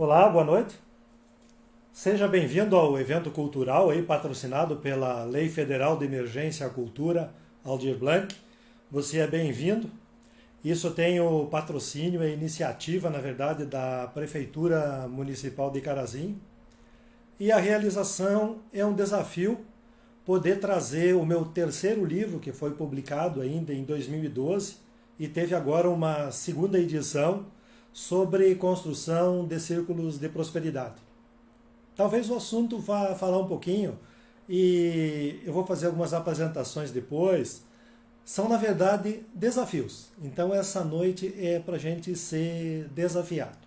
Olá, boa noite. Seja bem-vindo ao evento cultural aí, patrocinado pela Lei Federal de Emergência à Cultura, Aldir Blanc. Você é bem-vindo. Isso tem o patrocínio e iniciativa, na verdade, da Prefeitura Municipal de Carazinho. E a realização é um desafio poder trazer o meu terceiro livro, que foi publicado ainda em 2012, e teve agora uma segunda edição sobre construção de círculos de prosperidade. Talvez o assunto vá falar um pouquinho, e eu vou fazer algumas apresentações depois, são na verdade desafios. Então essa noite é para a gente ser desafiado.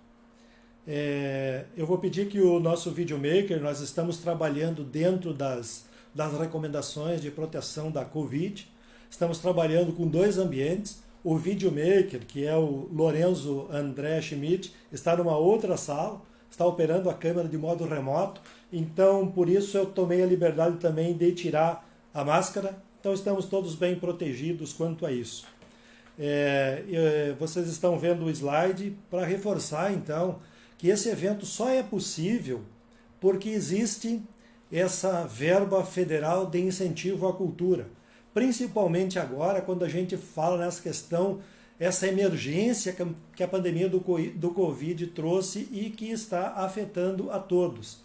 Eu vou pedir que o nosso videomaker, nós estamos trabalhando dentro das recomendações de proteção da Covid, estamos trabalhando com dois ambientes. O videomaker, que é o Lorenzo André Schmidt, está numa outra sala, está operando a câmera de modo remoto, então por isso eu tomei a liberdade também de tirar a máscara, então estamos todos bem protegidos quanto a isso. Vocês estão vendo o slide para reforçar então que esse evento só é possível porque existe essa verba federal de incentivo à cultura. Principalmente agora, quando a gente fala nessa questão, essa emergência que a pandemia do Covid trouxe e que está afetando a todos.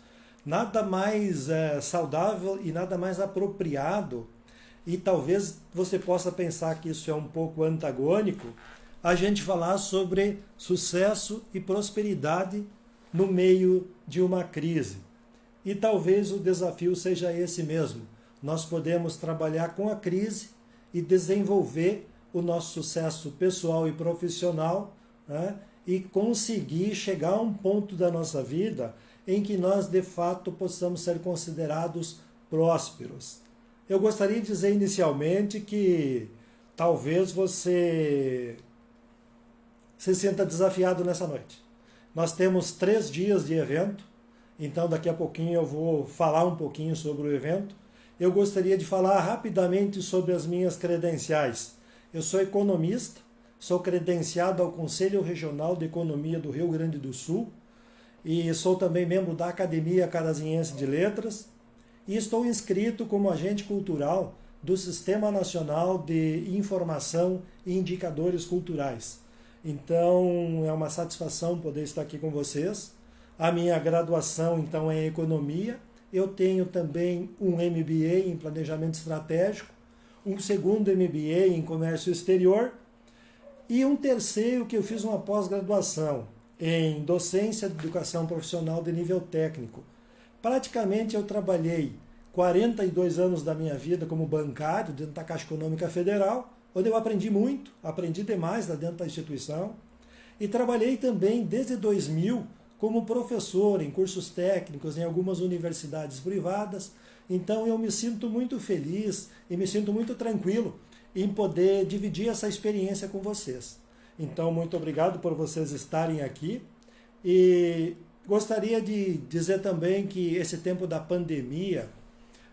Nada mais saudável e nada mais apropriado, e talvez você possa pensar que isso é um pouco antagônico, a gente falar sobre sucesso e prosperidade no meio de uma crise. E talvez o desafio seja esse mesmo. Nós podemos trabalhar com a crise e desenvolver o nosso sucesso pessoal e profissional, né? E conseguir chegar a um ponto da nossa vida em que nós, de fato, possamos ser considerados prósperos. Eu gostaria de dizer inicialmente que talvez você se sinta desafiado nessa noite. Nós temos 3 dias de evento, então daqui a pouquinho eu vou falar um pouquinho sobre o evento. Eu gostaria de falar rapidamente sobre as minhas credenciais. Eu sou economista, sou credenciado ao Conselho Regional de Economia do Rio Grande do Sul e sou também membro da Academia Carazinhense de Letras e estou inscrito como agente cultural do Sistema Nacional de Informação e Indicadores Culturais. Então é uma satisfação poder estar aqui com vocês. A minha graduação então é em Economia. Eu tenho também um MBA em Planejamento Estratégico, um segundo MBA em Comércio Exterior e um terceiro que eu fiz uma pós-graduação em Docência de Educação Profissional de nível técnico. Praticamente eu trabalhei 42 anos da minha vida como bancário dentro da Caixa Econômica Federal, onde eu aprendi muito, aprendi demais lá dentro da instituição, e trabalhei também desde 2000 como professor em cursos técnicos em algumas universidades privadas. Então eu me sinto muito feliz e me sinto muito tranquilo em poder dividir essa experiência com vocês. Então muito obrigado por vocês estarem aqui e gostaria de dizer também que esse tempo da pandemia,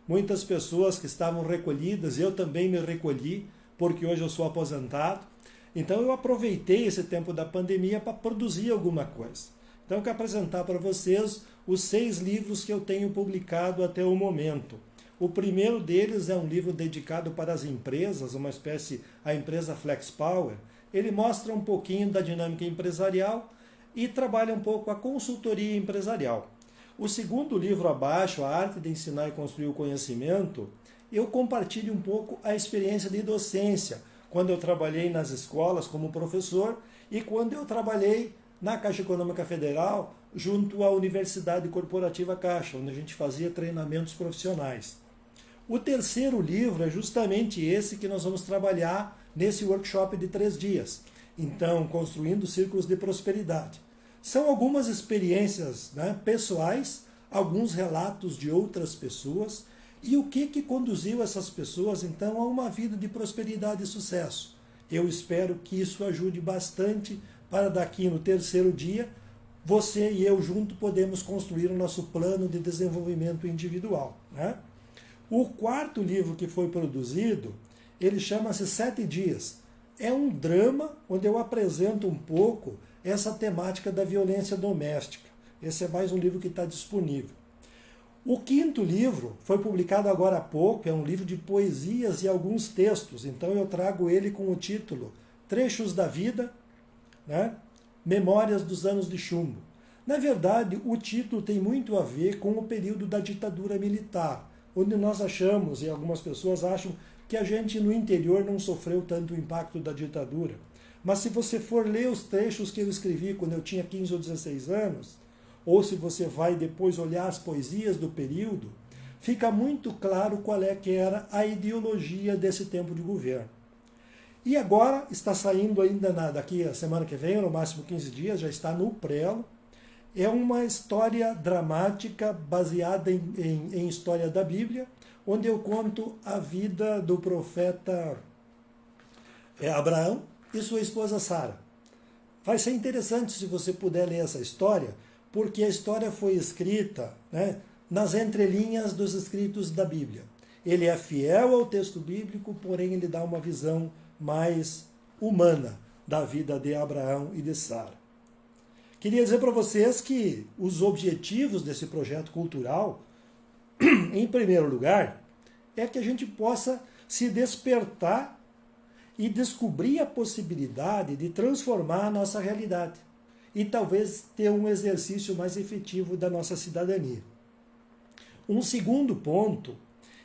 muitas pessoas que estavam recolhidas, eu também me recolhi, porque hoje eu sou aposentado, então eu aproveitei esse tempo da pandemia para produzir alguma coisa. Então eu quero apresentar para vocês os 6 livros que eu tenho publicado até o momento. O primeiro deles é um livro dedicado para as empresas, uma espécie, a empresa Flex Power. Ele mostra um pouquinho da dinâmica empresarial e trabalha um pouco a consultoria empresarial. O segundo livro abaixo, A Arte de Ensinar e Construir o Conhecimento, eu compartilho um pouco a experiência de docência, quando eu trabalhei nas escolas como professor e quando eu trabalhei na Caixa Econômica Federal, junto à Universidade Corporativa Caixa, onde a gente fazia treinamentos profissionais. O terceiro livro é justamente esse que nós vamos trabalhar nesse workshop de 3 dias. Então, Construindo Círculos de Prosperidade. São algumas experiências, né, pessoais, alguns relatos de outras pessoas, e o que conduziu essas pessoas, então, a uma vida de prosperidade e sucesso. Eu espero que isso ajude bastante para daqui no terceiro dia, você e eu junto podemos construir o nosso plano de desenvolvimento individual, né? O quarto livro que foi produzido, ele chama-se 7 Dias. É um drama onde eu apresento um pouco essa temática da violência doméstica. Esse é mais um livro que está disponível. O quinto livro foi publicado agora há pouco, é um livro de poesias e alguns textos, então eu trago ele com o título Trechos da Vida, né? Memórias dos Anos de Chumbo. Na verdade, o título tem muito a ver com o período da ditadura militar, onde nós achamos, e algumas pessoas acham, que a gente no interior não sofreu tanto o impacto da ditadura. Mas se você for ler os trechos que eu escrevi quando eu tinha 15 ou 16 anos, ou se você vai depois olhar as poesias do período, fica muito claro qual é que era a ideologia desse tempo de governo. E agora está saindo ainda daqui a semana que vem, no máximo 15 dias, já está no prelo. É uma história dramática baseada em história da Bíblia, onde eu conto a vida do profeta Abraão e sua esposa Sara. Vai ser interessante se você puder ler essa história, porque a história foi escrita, né, nas entrelinhas dos escritos da Bíblia. Ele é fiel ao texto bíblico, porém ele dá uma visão mais humana da vida de Abraão e de Sara. Queria dizer para vocês que os objetivos desse projeto cultural, em primeiro lugar, é que a gente possa se despertar e descobrir a possibilidade de transformar a nossa realidade e talvez ter um exercício mais efetivo da nossa cidadania. Um segundo ponto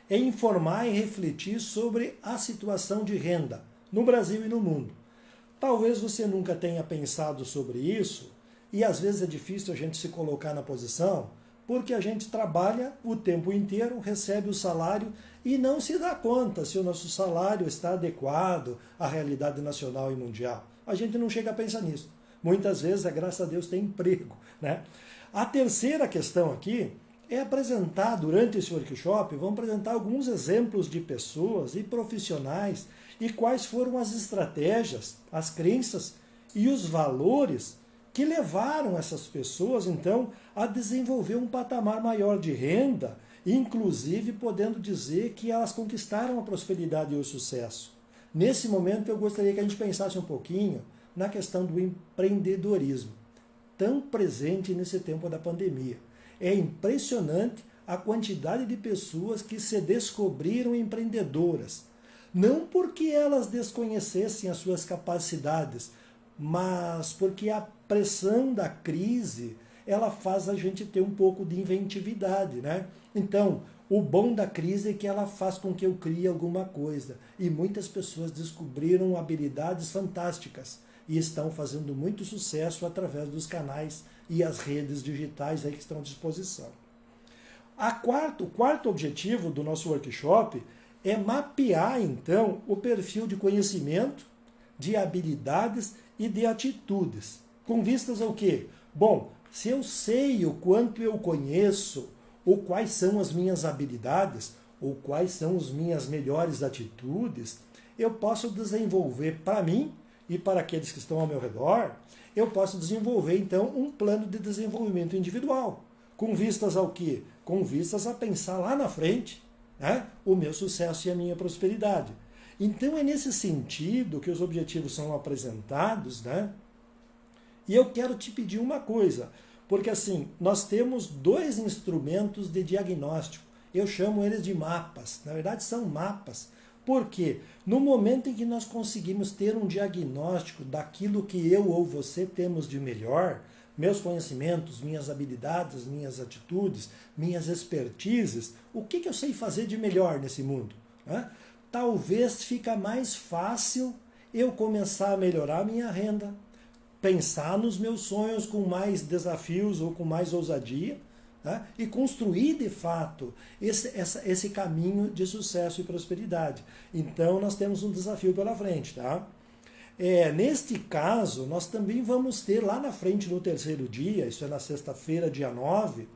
é informar e refletir sobre a situação de renda no Brasil e no mundo. Talvez você nunca tenha pensado sobre isso, e às vezes é difícil a gente se colocar na posição, porque a gente trabalha o tempo inteiro, recebe o salário e não se dá conta se o nosso salário está adequado à realidade nacional e mundial. A gente não chega a pensar nisso. Muitas vezes, graças a Deus, tem emprego, né? A terceira questão aqui é apresentar, durante esse workshop, vamos apresentar alguns exemplos de pessoas e profissionais e quais foram as estratégias, as crenças e os valores que levaram essas pessoas, então, a desenvolver um patamar maior de renda, inclusive podendo dizer que elas conquistaram a prosperidade e o sucesso. Nesse momento, eu gostaria que a gente pensasse um pouquinho na questão do empreendedorismo, tão presente nesse tempo da pandemia. É impressionante a quantidade de pessoas que se descobriram empreendedoras, não porque elas desconhecessem as suas capacidades, mas porque a pressão da crise, ela faz a gente ter um pouco de inventividade, né? Então, o bom da crise é que ela faz com que eu crie alguma coisa. E muitas pessoas descobriram habilidades fantásticas e estão fazendo muito sucesso através dos canais e as redes digitais aí que estão à disposição. O quarto objetivo do nosso workshop é mapear, então, o perfil de conhecimento, de habilidades e de atitudes. Com vistas ao quê? Bom, se eu sei o quanto eu conheço, ou quais são as minhas habilidades, ou quais são as minhas melhores atitudes, eu posso desenvolver para mim e para aqueles que estão ao meu redor, eu posso desenvolver, então, um plano de desenvolvimento individual. Com vistas ao quê? Com vistas a pensar lá na frente, né, o meu sucesso e a minha prosperidade. Então é nesse sentido que os objetivos são apresentados, né? E eu quero te pedir uma coisa, porque assim, nós temos dois instrumentos de diagnóstico. Eu chamo eles de mapas. Na verdade, são mapas. Por quê? No momento em que nós conseguimos ter um diagnóstico daquilo que eu ou você temos de melhor, meus conhecimentos, minhas habilidades, minhas atitudes, minhas expertises, o que eu sei fazer de melhor nesse mundo? Né? Talvez fica mais fácil eu começar a melhorar a minha renda, pensar nos meus sonhos com mais desafios ou com mais ousadia, né? E construir de fato esse caminho de sucesso e prosperidade. Então nós temos um desafio pela frente. Tá? Neste caso, nós também vamos ter lá na frente no terceiro dia, isso é na sexta-feira, dia 9,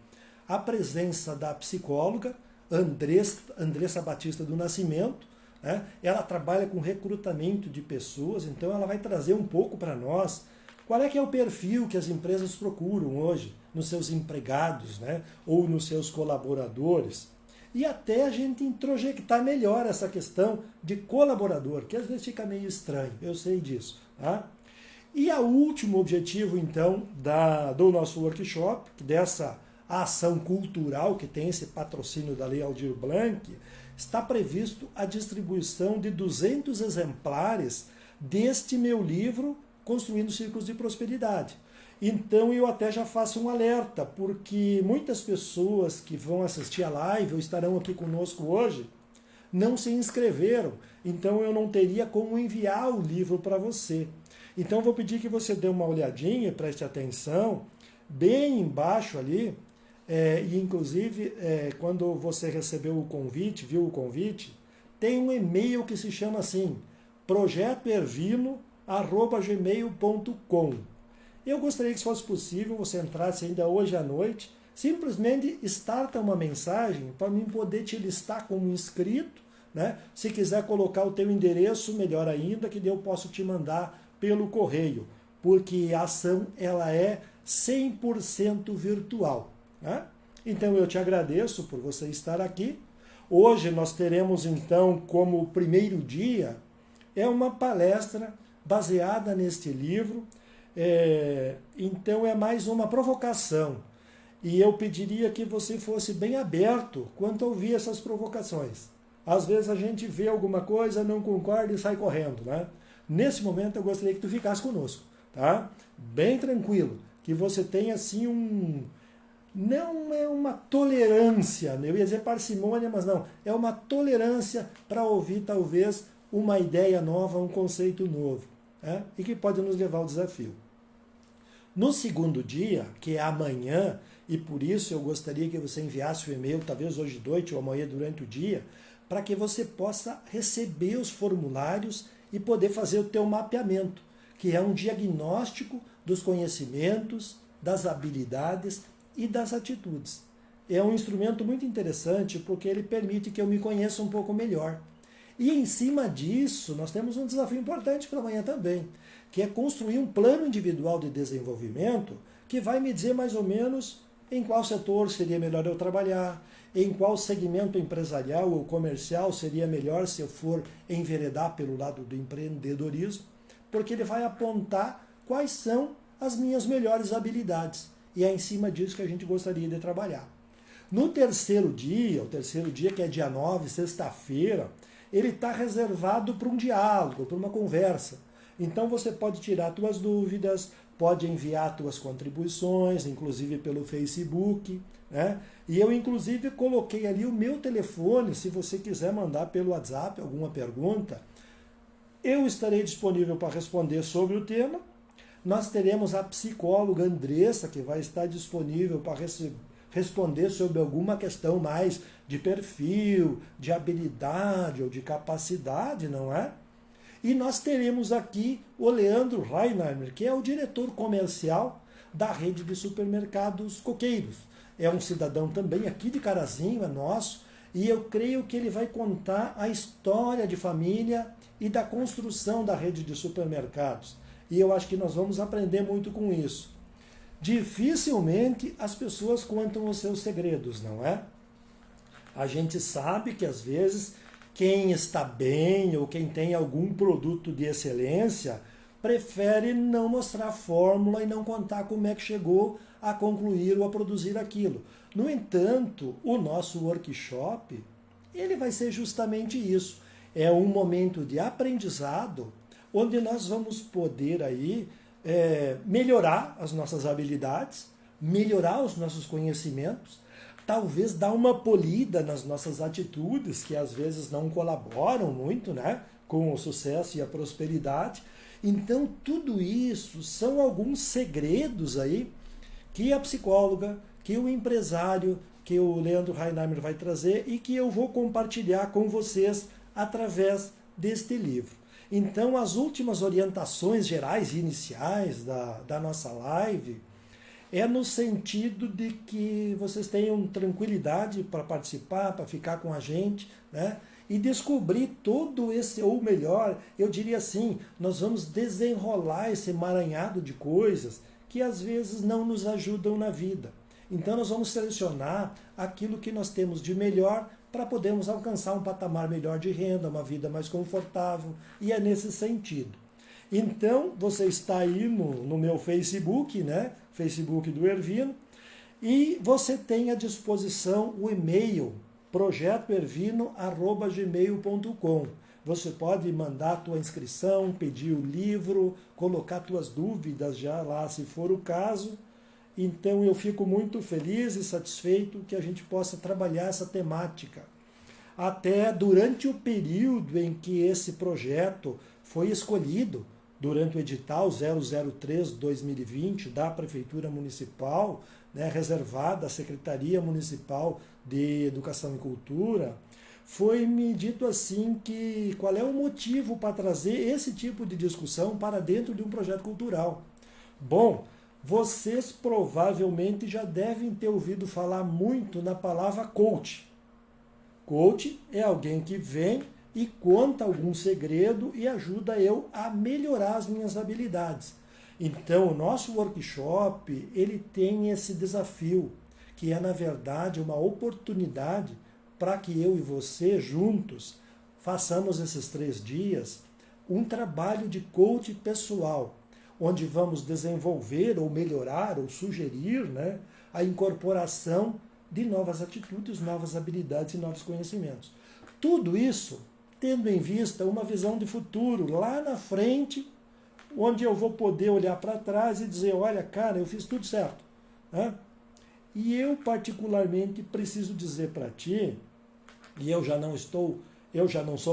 a presença da psicóloga Andressa Batista do Nascimento. Né? Ela trabalha com recrutamento de pessoas, então ela vai trazer um pouco para nós qual é que é o perfil que as empresas procuram hoje nos seus empregados, né? Ou nos seus colaboradores. E até a gente introjectar melhor essa questão de colaborador, que às vezes fica meio estranho, eu sei disso. Tá? E o último objetivo, então, do nosso workshop, dessa ação cultural que tem esse patrocínio da Lei Aldir Blanc, está previsto a distribuição de 200 exemplares deste meu livro, Construindo Círculos de Prosperidade. Então eu até já faço um alerta, porque muitas pessoas que vão assistir a live ou estarão aqui conosco hoje não se inscreveram, então eu não teria como enviar o livro para você. Então eu vou pedir que você dê uma olhadinha, preste atenção, bem embaixo ali, e inclusive quando você recebeu o convite, viu o convite, tem um e-mail que se chama assim, projetoervino@gmail.com. Eu gostaria que, se fosse possível, você entrasse ainda hoje à noite, simplesmente starta uma mensagem para mim poder te listar como inscrito, né? Se quiser colocar o teu endereço, melhor ainda, que eu posso te mandar pelo correio, porque a ação ela é 100% virtual, né? Então eu te agradeço por você estar aqui. Hoje nós teremos então como primeiro dia uma palestra baseada neste livro. Então é mais uma provocação. E eu pediria que você fosse bem aberto quanto a ouvir essas provocações. Às vezes a gente vê alguma coisa, não concorda e sai correndo, né? Nesse momento eu gostaria que tu ficasse conosco, tá? Bem tranquilo, que você tenha assim não é uma tolerância, eu ia dizer parcimônia, mas não, é uma tolerância para ouvir talvez uma ideia nova, um conceito novo, né? E que pode nos levar ao desafio. No segundo dia, que é amanhã, e por isso eu gostaria que você enviasse o e-mail, talvez hoje de noite ou amanhã durante o dia, para que você possa receber os formulários e poder fazer o teu mapeamento, que é um diagnóstico dos conhecimentos, das habilidades e das atitudes. É um instrumento muito interessante porque ele permite que eu me conheça um pouco melhor. E em cima disso, nós temos um desafio importante para amanhã também, que é construir um plano individual de desenvolvimento que vai me dizer mais ou menos em qual setor seria melhor eu trabalhar, em qual segmento empresarial ou comercial seria melhor se eu for enveredar pelo lado do empreendedorismo, porque ele vai apontar quais são as minhas melhores habilidades. E é em cima disso que a gente gostaria de trabalhar. No terceiro dia, o terceiro dia que é dia 9, sexta-feira, ele está reservado para um diálogo, para uma conversa. Então você pode tirar suas dúvidas, pode enviar suas contribuições, inclusive pelo Facebook, né? E eu inclusive coloquei ali o meu telefone, se você quiser mandar pelo WhatsApp alguma pergunta, eu estarei disponível para responder sobre o tema. Nós teremos a psicóloga Andressa, que vai estar disponível para responder sobre alguma questão mais de perfil, de habilidade ou de capacidade, não é? E nós teremos aqui o Leandro Reinheimer, que é o diretor comercial da rede de supermercados Coqueiros. É um cidadão também aqui de Carazinho, é nosso, e eu creio que ele vai contar a história de família e da construção da rede de supermercados. E eu acho que nós vamos aprender muito com isso. Dificilmente as pessoas contam os seus segredos, não é? A gente sabe que às vezes quem está bem ou quem tem algum produto de excelência prefere não mostrar a fórmula e não contar como é que chegou a concluir ou a produzir aquilo. No entanto, o nosso workshop, ele vai ser justamente isso. É um momento de aprendizado onde nós vamos poder aí melhorar as nossas habilidades, melhorar os nossos conhecimentos, talvez dar uma polida nas nossas atitudes, que às vezes não colaboram muito, né, com o sucesso e a prosperidade. Então, tudo isso são alguns segredos aí que a psicóloga, que o empresário, que o Leandro Reinheimer vai trazer e que eu vou compartilhar com vocês através deste livro. Então, as últimas orientações gerais e iniciais da nossa live é no sentido de que vocês tenham tranquilidade para participar, para ficar com a gente, né? E descobrir todo esse, ou melhor, eu diria assim, nós vamos desenrolar esse emaranhado de coisas que às vezes não nos ajudam na vida. Então nós vamos selecionar aquilo que nós temos de melhor para podermos alcançar um patamar melhor de renda, uma vida mais confortável, e é nesse sentido. Então, você está aí no meu Facebook, né? Facebook do Ervino, e você tem à disposição o e-mail projetoervino@gmail.com. Você pode mandar a tua inscrição, pedir o livro, colocar tuas dúvidas já lá, se for o caso. Então eu fico muito feliz e satisfeito que a gente possa trabalhar essa temática. Até durante o período em que esse projeto foi escolhido, durante o edital 003-2020 da Prefeitura Municipal, né, reservada à Secretaria Municipal de Educação e Cultura, foi-me dito assim que qual é o motivo para trazer esse tipo de discussão para dentro de um projeto cultural. Bom, vocês provavelmente já devem ter ouvido falar muito na palavra coach. Coach é alguém que vem e conta algum segredo e ajuda eu a melhorar as minhas habilidades. Então, o nosso workshop, ele tem esse desafio, que é, na verdade, uma oportunidade para que eu e você, juntos, façamos esses 3 dias um trabalho de coach pessoal, onde vamos desenvolver ou melhorar ou sugerir, né, a incorporação de novas atitudes, novas habilidades e novos conhecimentos. Tudo isso tendo em vista uma visão de futuro lá na frente, onde eu vou poder olhar para trás e dizer, olha, cara, eu fiz tudo certo. Né? E eu particularmente preciso dizer para ti, e eu já não sou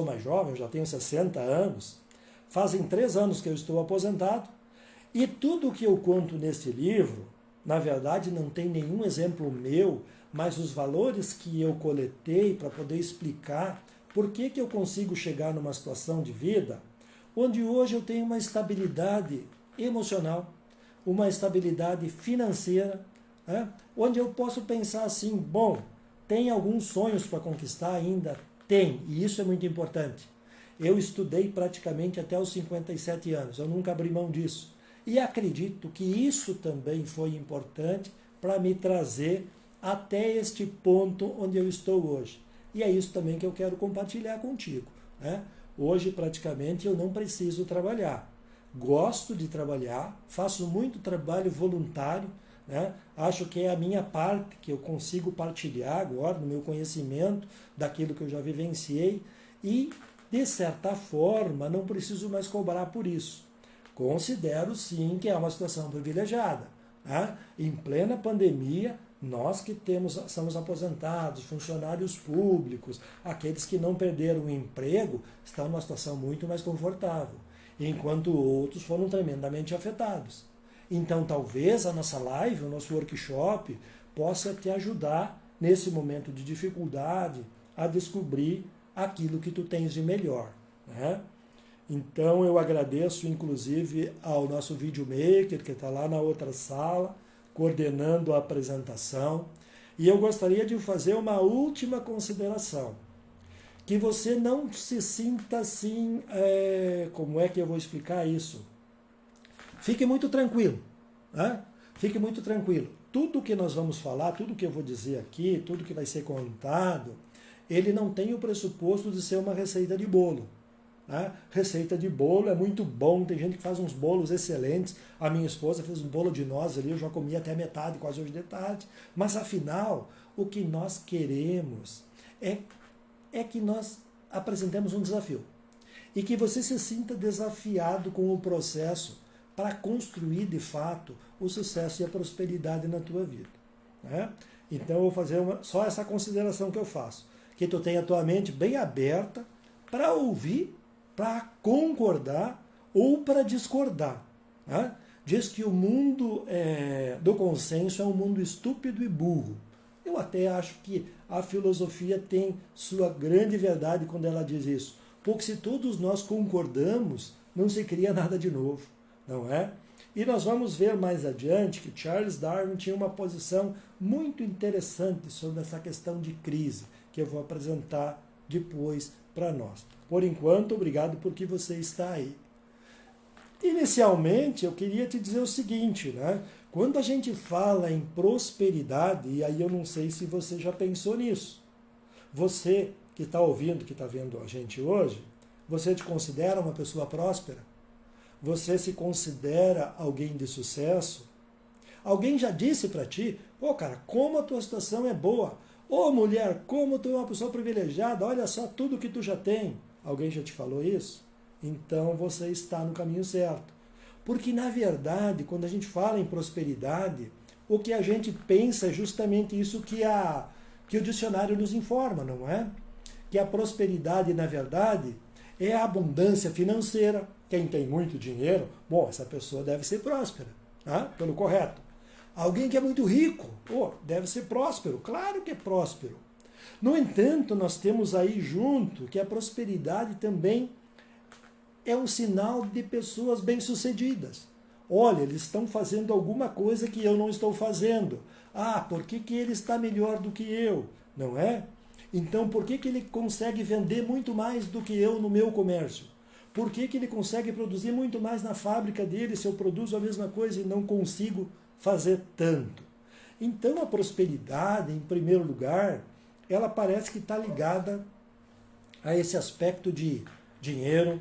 mais jovem, eu já tenho 60 anos, fazem 3 anos que eu estou aposentado, e tudo o que eu conto nesse livro, na verdade não tem nenhum exemplo meu, mas os valores que eu coletei para poder explicar por que eu consigo chegar numa situação de vida onde hoje eu tenho uma estabilidade emocional, uma estabilidade financeira, né? Onde eu posso pensar assim, bom, tem alguns sonhos para conquistar ainda? Tem, e isso é muito importante. Eu estudei praticamente até os 57 anos, eu nunca abri mão disso. E acredito que isso também foi importante para me trazer até este ponto onde eu estou hoje. E é isso também que eu quero compartilhar contigo. Né? Hoje, praticamente, eu não preciso trabalhar. Gosto de trabalhar, faço muito trabalho voluntário, né? Acho que é a minha parte que eu consigo partilhar agora no meu conhecimento daquilo que eu já vivenciei e, de certa forma, não preciso mais cobrar por isso. Considero, sim, que é uma situação privilegiada. Né? Em plena pandemia, nós que somos aposentados, funcionários públicos, aqueles que não perderam o emprego, estão numa situação muito mais confortável, enquanto outros foram tremendamente afetados. Então, talvez a nossa live, o nosso workshop, possa te ajudar nesse momento de dificuldade a descobrir aquilo que tu tens de melhor. Né? Então, eu agradeço, inclusive, ao nosso videomaker, que está lá na outra sala, coordenando a apresentação. E eu gostaria de fazer uma última consideração. Que você não se sinta assim, como é que eu vou explicar isso? Fique muito tranquilo. Né? Fique muito tranquilo. Tudo que nós vamos falar, tudo que eu vou dizer aqui, tudo que vai ser contado, ele não tem o pressuposto de ser uma receita de bolo. Né? Receita de bolo é muito bom, tem gente que faz uns bolos excelentes. A minha esposa fez um bolo de nozes ali, eu já comi até metade, quase hoje de tarde. Mas afinal, o que nós queremos é que nós apresentemos um desafio. E que você se sinta desafiado com o processo para construir de fato o sucesso e a prosperidade na tua vida. Né? Então eu vou fazer só essa consideração que eu faço. Que tu tenha a tua mente bem aberta para ouvir, para concordar ou para discordar. Né? Diz que o mundo do consenso é um mundo estúpido e burro. Eu até acho que a filosofia tem sua grande verdade quando ela diz isso. Porque se todos nós concordamos, não se cria nada de novo, não é? E nós vamos ver mais adiante que Charles Darwin tinha uma posição muito interessante sobre essa questão de crise, que eu vou apresentar depois para nós. Por enquanto, obrigado porque você está aí. Inicialmente, eu queria te dizer o seguinte, né? Quando a gente fala em prosperidade, e aí eu não sei se você já pensou nisso, você que está ouvindo, que está vendo a gente hoje, você te considera uma pessoa próspera? Você se considera alguém de sucesso? Alguém já disse para ti, pô cara, como a tua situação é boa. Ô mulher, como tu é uma pessoa privilegiada, olha só tudo que tu já tem. Alguém já te falou isso? Então você está no caminho certo. Porque na verdade, quando a gente fala em prosperidade, o que a gente pensa é justamente isso que o dicionário nos informa, não é? Que a prosperidade, na verdade, é a abundância financeira. Quem tem muito dinheiro, bom, essa pessoa deve ser próspera, tá? Pelo correto. Alguém que é muito rico, deve ser próspero, claro que é próspero. No entanto, nós temos aí junto que a prosperidade também é um sinal de pessoas bem-sucedidas. Olha, eles estão fazendo alguma coisa que eu não estou fazendo. Ah, por que ele está melhor do que eu? Não é? Então, por que ele consegue vender muito mais do que eu no meu comércio? Por que ele consegue produzir muito mais na fábrica dele se eu produzo a mesma coisa e não consigo fazer tanto? Então, a prosperidade, em primeiro lugar, ela parece que está ligada a esse aspecto de dinheiro,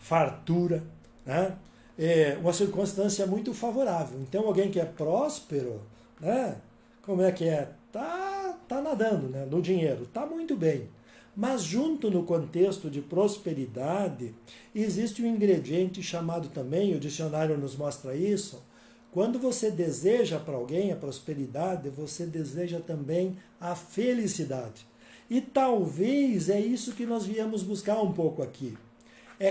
fartura, né? É uma circunstância muito favorável. Então, alguém que é próspero, né? Como é que é? Tá nadando, né? No dinheiro, tá muito bem. Mas junto no contexto de prosperidade, existe um ingrediente chamado também, o dicionário nos mostra isso, quando você deseja para alguém a prosperidade, você deseja também a felicidade. E talvez é isso que nós viemos buscar um pouco aqui.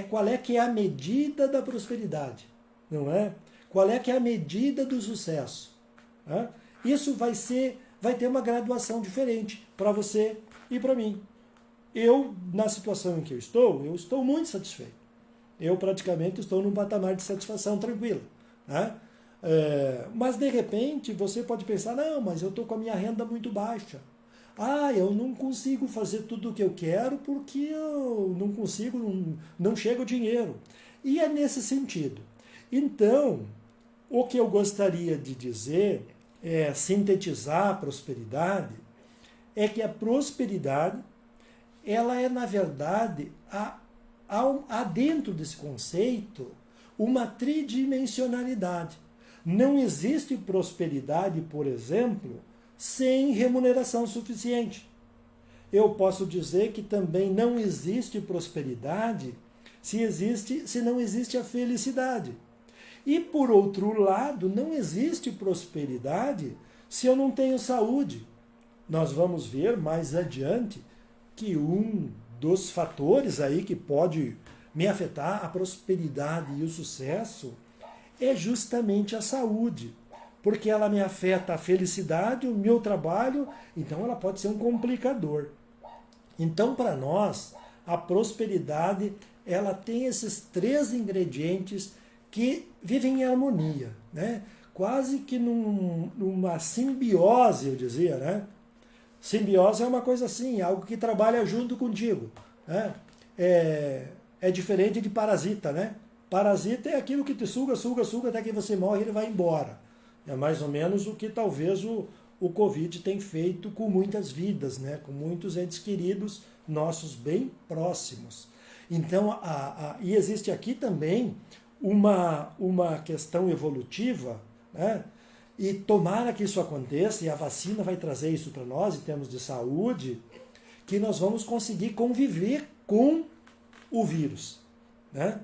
Qual é que é a medida da prosperidade, não é? Qual é que é a medida do sucesso? Né? Isso vai ter uma graduação diferente para você e para mim. Eu, na situação em que eu estou muito satisfeito. Eu praticamente estou num patamar de satisfação tranquila. Né? Mas de repente você pode pensar, não, mas eu estou com a minha renda muito baixa. Ah, eu não consigo fazer tudo o que eu quero porque eu não consigo, não chega o dinheiro. E é nesse sentido. Então, o que eu gostaria de dizer, sintetizar a prosperidade, é que a prosperidade, ela é, na verdade, há dentro desse conceito, uma tridimensionalidade. Não existe prosperidade, por exemplo, sem remuneração suficiente. Eu posso dizer que também não existe prosperidade se não existe a felicidade. E, por outro lado, não existe prosperidade se eu não tenho saúde. Nós vamos ver mais adiante que um dos fatores aí que pode me afetar a prosperidade e o sucesso é justamente a saúde. Porque ela me afeta a felicidade, o meu trabalho, então ela pode ser um complicador. Então, para nós, a prosperidade, ela tem esses 3 ingredientes que vivem em harmonia, né? Quase que numa simbiose, eu dizia, né? Simbiose é uma coisa assim, algo que trabalha junto contigo, né? É diferente de parasita, né? Parasita é aquilo que te suga, suga, suga, até que você morre e ele vai embora. É mais ou menos o que talvez o Covid tem feito com muitas vidas, né? Com muitos entes queridos nossos bem próximos. Então, e existe aqui também uma questão evolutiva, né? E tomara que isso aconteça, e a vacina vai trazer isso para nós, em termos de saúde, que nós vamos conseguir conviver com o vírus, né?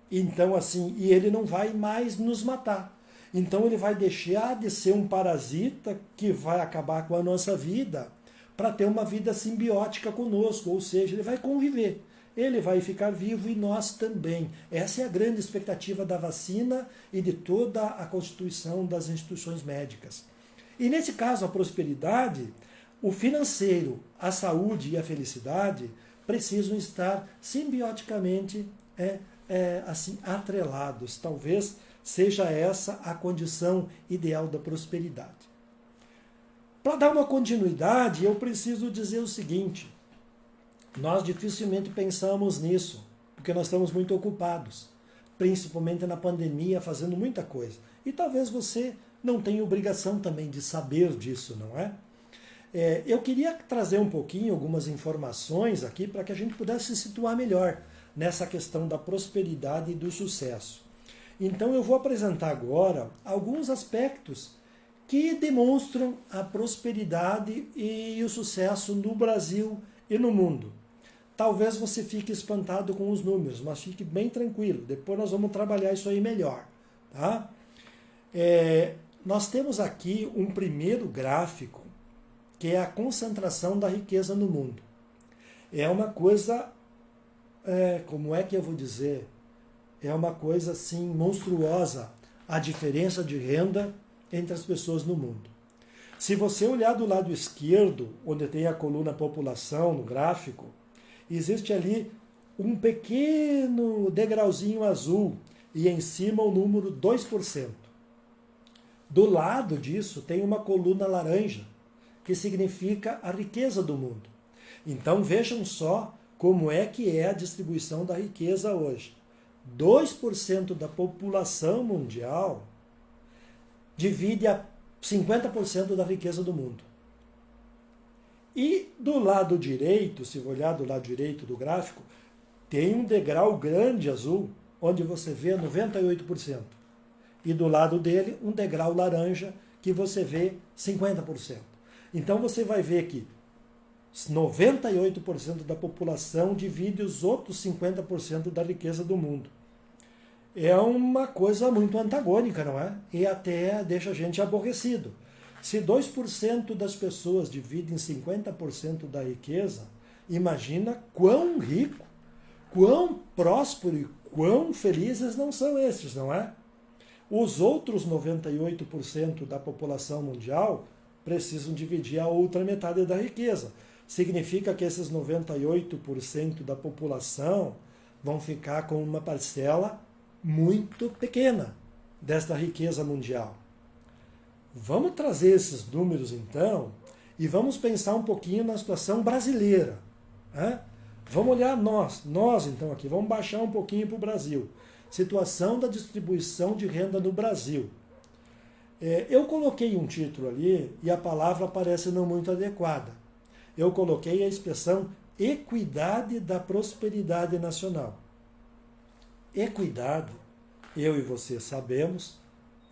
Então, assim, e ele não vai mais nos matar. Então ele vai deixar de ser um parasita que vai acabar com a nossa vida para ter uma vida simbiótica conosco, ou seja, ele vai conviver, ele vai ficar vivo e nós também. Essa é a grande expectativa da vacina e de toda a constituição das instituições médicas. E nesse caso, a prosperidade, o financeiro, a saúde e a felicidade precisam estar simbioticamente assim, atrelados. Talvez seja essa a condição ideal da prosperidade. Para dar uma continuidade, eu preciso dizer o seguinte: nós dificilmente pensamos nisso, porque nós estamos muito ocupados, principalmente na pandemia, fazendo muita coisa. E talvez você não tenha obrigação também de saber disso, não é? Eu queria trazer um pouquinho, algumas informações aqui, para que a gente pudesse se situar melhor nessa questão da prosperidade e do sucesso. Então eu vou apresentar agora alguns aspectos que demonstram a prosperidade e o sucesso no Brasil e no mundo. Talvez você fique espantado com os números, mas fique bem tranquilo. Depois nós vamos trabalhar isso aí melhor. Tá? Nós temos aqui um primeiro gráfico, que é a concentração da riqueza no mundo. É uma coisa, como é que eu vou dizer? É uma coisa assim monstruosa a diferença de renda entre as pessoas no mundo. Se você olhar do lado esquerdo, onde tem a coluna população no gráfico, existe ali um pequeno degrauzinho azul e em cima o número 2%. Do lado disso tem uma coluna laranja, que significa a riqueza do mundo. Então vejam só como é que é a distribuição da riqueza hoje. 2% da população mundial divide a 50% da riqueza do mundo. E do lado direito, se olhar do lado direito do gráfico, tem um degrau grande azul, onde você vê 98%. E do lado dele, um degrau laranja, que você vê 50%. Então você vai ver que 98% da população divide os outros 50% da riqueza do mundo. É uma coisa muito antagônica, não é? E até deixa a gente aborrecido. Se 2% das pessoas dividem 50% da riqueza, imagina quão rico, quão próspero e quão felizes não são esses, não é? Os outros 98% da população mundial precisam dividir a outra metade da riqueza. Significa que esses 98% da população vão ficar com uma parcela muito pequena desta riqueza mundial. Vamos trazer esses números então e vamos pensar um pouquinho na situação brasileira. Né? Vamos olhar nós então aqui, vamos baixar um pouquinho para o Brasil. Situação da distribuição de renda no Brasil. Eu coloquei um título ali e a palavra parece não muito adequada. Eu coloquei a expressão equidade da prosperidade nacional. Equidade, eu e você sabemos,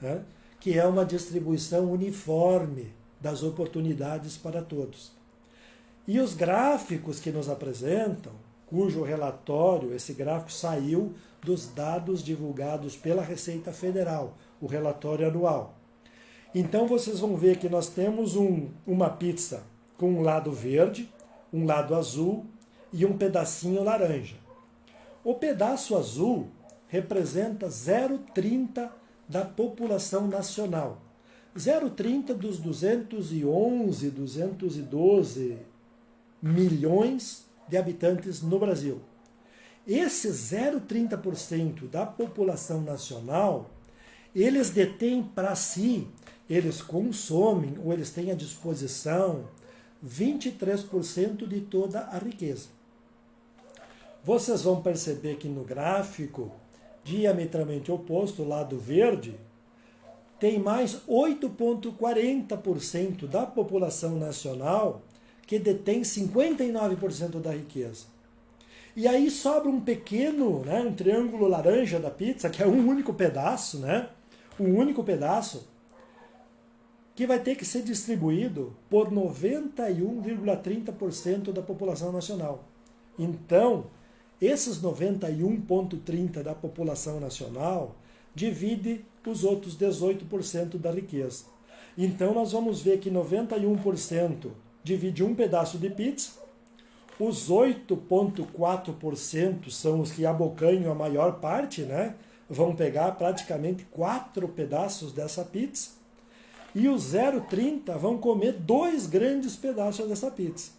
né, que é uma distribuição uniforme das oportunidades para todos. E os gráficos que nos apresentam, cujo relatório, esse gráfico saiu dos dados divulgados pela Receita Federal, o relatório anual. Então vocês vão ver que nós temos uma pizza com um lado verde, um lado azul e um pedacinho laranja. O pedaço azul representa 0,30 da população nacional. 0,30 dos 211, 212 milhões de habitantes no Brasil. Esse 0,30% da população nacional, eles detêm para si, eles consomem ou eles têm à disposição 23% de toda a riqueza. Vocês vão perceber que no gráfico, diametralmente oposto, o lado verde, tem mais 8,40% da população nacional que detém 59% da riqueza. E aí sobra um pequeno, né, um triângulo laranja da pizza, que é um único pedaço, né? Um único pedaço, que vai ter que ser distribuído por 91,30% da população nacional. Então, esses 91,30% da população nacional divide os outros 18% da riqueza. Então, nós vamos ver que 91% divide um pedaço de pizza, os 8,4% são os que abocanham a maior parte, né? Vão pegar praticamente 4 pedaços dessa pizza, e os 0,30 vão comer 2 grandes pedaços dessa pizza.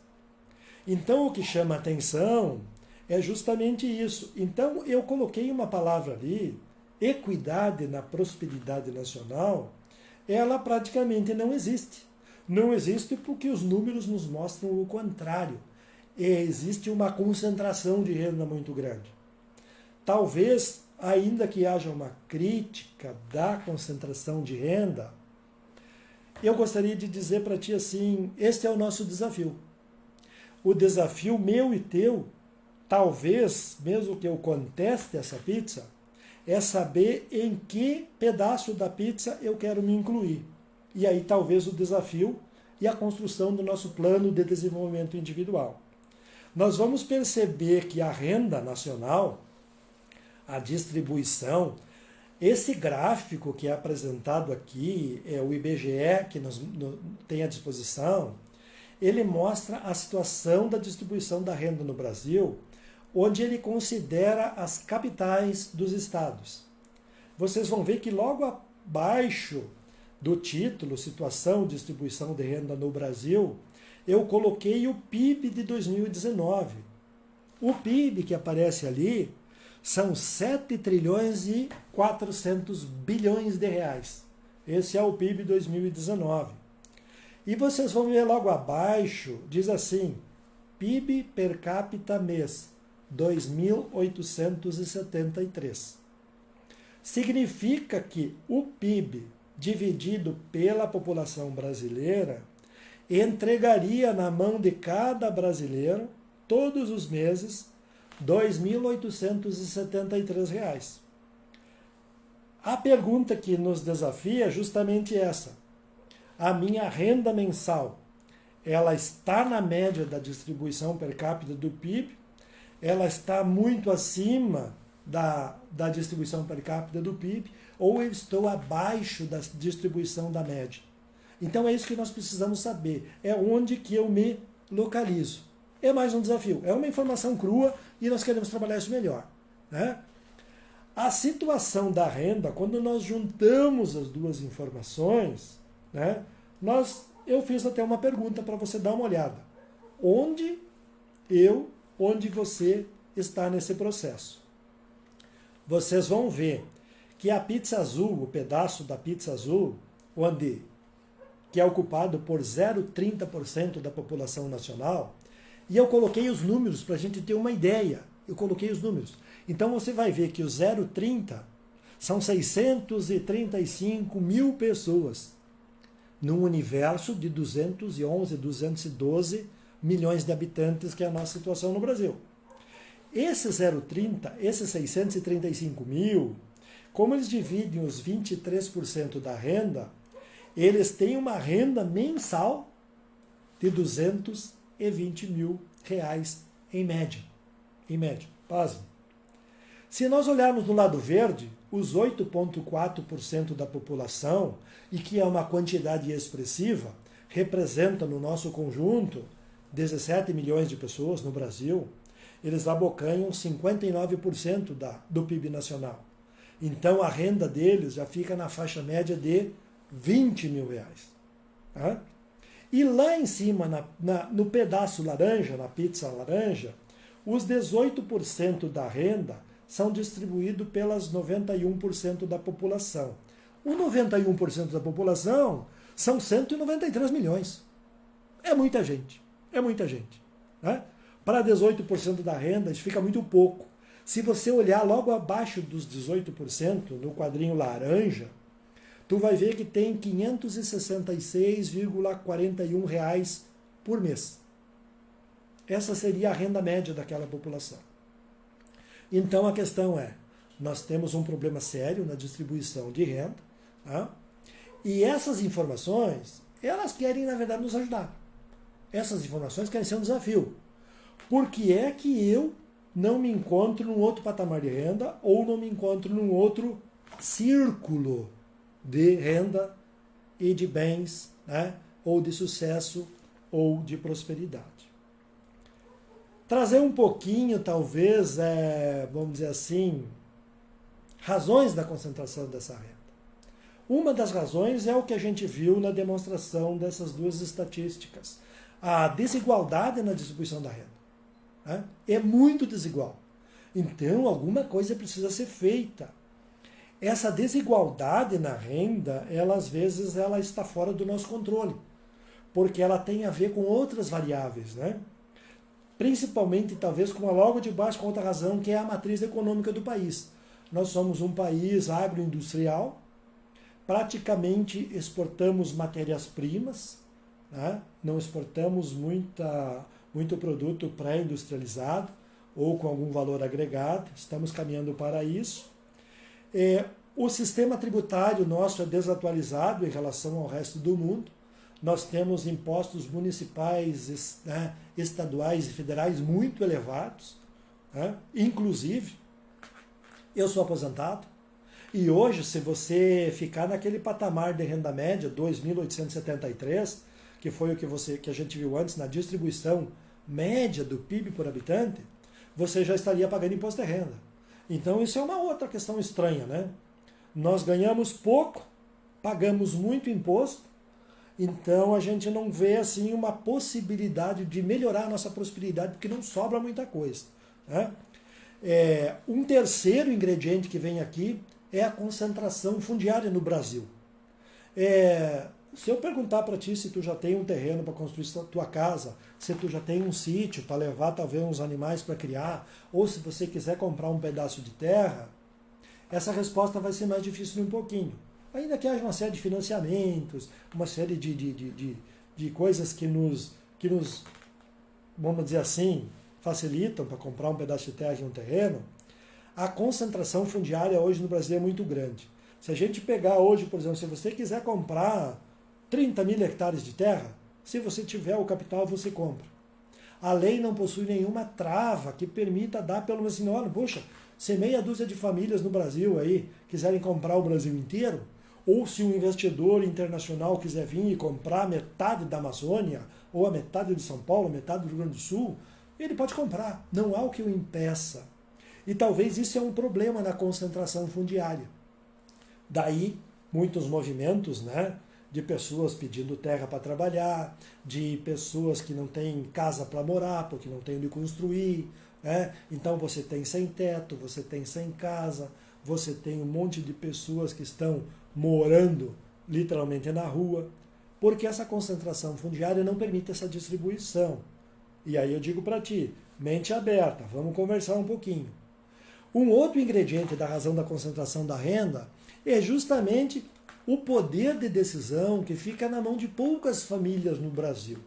Então, o que chama atenção é justamente isso. Então, eu coloquei uma palavra ali, equidade na prosperidade nacional, ela praticamente não existe. Não existe porque os números nos mostram o contrário. Existe uma concentração de renda muito grande. Talvez, ainda que haja uma crítica da concentração de renda, eu gostaria de dizer para ti assim, este é o nosso desafio. O desafio meu e teu, talvez, mesmo que eu conteste essa pizza, é saber em que pedaço da pizza eu quero me incluir. E aí talvez o desafio e a construção do nosso plano de desenvolvimento individual. Nós vamos perceber que a renda nacional, a distribuição, esse gráfico que é apresentado aqui, é o IBGE que tem à disposição, ele mostra a situação da distribuição da renda no Brasil, onde ele considera as capitais dos estados. Vocês vão ver que logo abaixo do título, Situação e Distribuição de Renda no Brasil, eu coloquei o PIB de 2019. O PIB que aparece ali são 7 trilhões e 400 bilhões de reais. Esse é o PIB 2019. E vocês vão ver logo abaixo, diz assim, PIB per capita mês, 2.873. Significa que o PIB dividido pela população brasileira entregaria na mão de cada brasileiro, todos os meses, R$ 2.873. A pergunta que nos desafia é justamente essa. A minha renda mensal, ela está na média da distribuição per capita do PIB, ela está muito acima da distribuição per capita do PIB, ou eu estou abaixo da distribuição da média. Então é isso que nós precisamos saber, é onde que eu me localizo. É mais um desafio, é uma informação crua e nós queremos trabalhar isso melhor, né? A situação da renda, quando nós juntamos as duas informações, né, eu fiz até uma pergunta para você dar uma olhada. Onde você está nesse processo? Vocês vão ver que a pizza azul, o pedaço da pizza azul, que é ocupado por 0,30% da população nacional, e eu coloquei os números para a gente ter uma ideia. Eu coloquei os números. Então você vai ver que o 0,30 são 635 mil pessoas num universo de 211, 212 milhões de habitantes, que é a nossa situação no Brasil. Esse 0,30, esses 635 mil, como eles dividem os 23% da renda, eles têm uma renda mensal de R$ 220 mil em média. Em média, pasme. Se nós olharmos no lado verde, os 8,4% da população, e que é uma quantidade expressiva, representa no nosso conjunto 17 milhões de pessoas no Brasil, eles abocanham 59% do PIB nacional. Então a renda deles já fica na faixa média de R$ 20 mil. Tá? E lá em cima, no pedaço laranja, na pizza laranja, os 18% da renda são distribuídos pelas 91% da população. O 91% da população são 193 milhões. É muita gente. É muita gente. Né? Para 18% da renda, isso fica muito pouco. Se você olhar logo abaixo dos 18%, no quadrinho laranja, tu vai ver que tem R$ 566,41 por mês. Essa seria a renda média daquela população. Então a questão é, nós temos um problema sério na distribuição de renda, tá? E essas informações, elas querem, na verdade, nos ajudar. Essas informações querem ser um desafio. Por que é que eu não me encontro num outro patamar de renda ou não me encontro num outro círculo de renda e de bens, né? Ou de sucesso ou de prosperidade? Trazer um pouquinho, talvez, vamos dizer assim, razões da concentração dessa renda. Uma das razões é o que a gente viu na demonstração dessas duas estatísticas. A desigualdade na distribuição da renda. Né? É muito desigual. Então, alguma coisa precisa ser feita. Essa desigualdade na renda, às vezes, ela está fora do nosso controle, porque ela tem a ver com outras variáveis, né? Principalmente, talvez, com logo de baixo, com outra razão, que é a matriz econômica do país. Nós somos um país agroindustrial, praticamente exportamos matérias-primas, né? Não exportamos muito produto pré-industrializado ou com algum valor agregado, estamos caminhando para isso. O sistema tributário nosso é desatualizado em relação ao resto do mundo. Nós temos impostos municipais, né, estaduais e federais muito elevados. Né? Inclusive, eu sou aposentado. E hoje, se você ficar naquele patamar de renda média, 2.873, que foi o que a gente viu antes na distribuição média do PIB por habitante, você já estaria pagando imposto de renda. Então isso é uma outra questão estranha, né? Nós ganhamos pouco, pagamos muito imposto, então a gente não vê assim uma possibilidade de melhorar a nossa prosperidade, porque não sobra muita coisa. Né? Um terceiro ingrediente que vem aqui é a concentração fundiária no Brasil. Se eu perguntar para ti se tu já tem um terreno para construir a tua casa, se tu já tem um sítio para levar talvez uns animais para criar, ou se você quiser comprar um pedaço de terra, essa resposta vai ser mais difícil um pouquinho. Ainda que haja uma série de financiamentos, uma série de coisas que nos, vamos dizer assim, facilitam para comprar um pedaço de terra em um terreno, a concentração fundiária hoje no Brasil é muito grande. Se a gente pegar hoje, por exemplo, se você quiser comprar 30 mil hectares de terra, se você tiver o capital, você compra. A lei não possui nenhuma trava que permita dar pelo menos assim, olha, poxa, se meia dúzia de famílias no Brasil aí quiserem comprar o Brasil inteiro, ou se um investidor internacional quiser vir e comprar metade da Amazônia, ou a metade de São Paulo, metade do Rio Grande do Sul, ele pode comprar, não há o que o impeça. E talvez isso é um problema na concentração fundiária. Daí, muitos movimentos, né, de pessoas pedindo terra para trabalhar, de pessoas que não têm casa para morar, porque não têm onde construir. Né? Então você tem sem teto, você tem sem casa, você tem um monte de pessoas que estão morando literalmente na rua, porque essa concentração fundiária não permite essa distribuição. E aí eu digo para ti, mente aberta, vamos conversar um pouquinho. Um outro ingrediente da razão da concentração da renda é justamente o poder de decisão que fica na mão de poucas famílias no Brasil.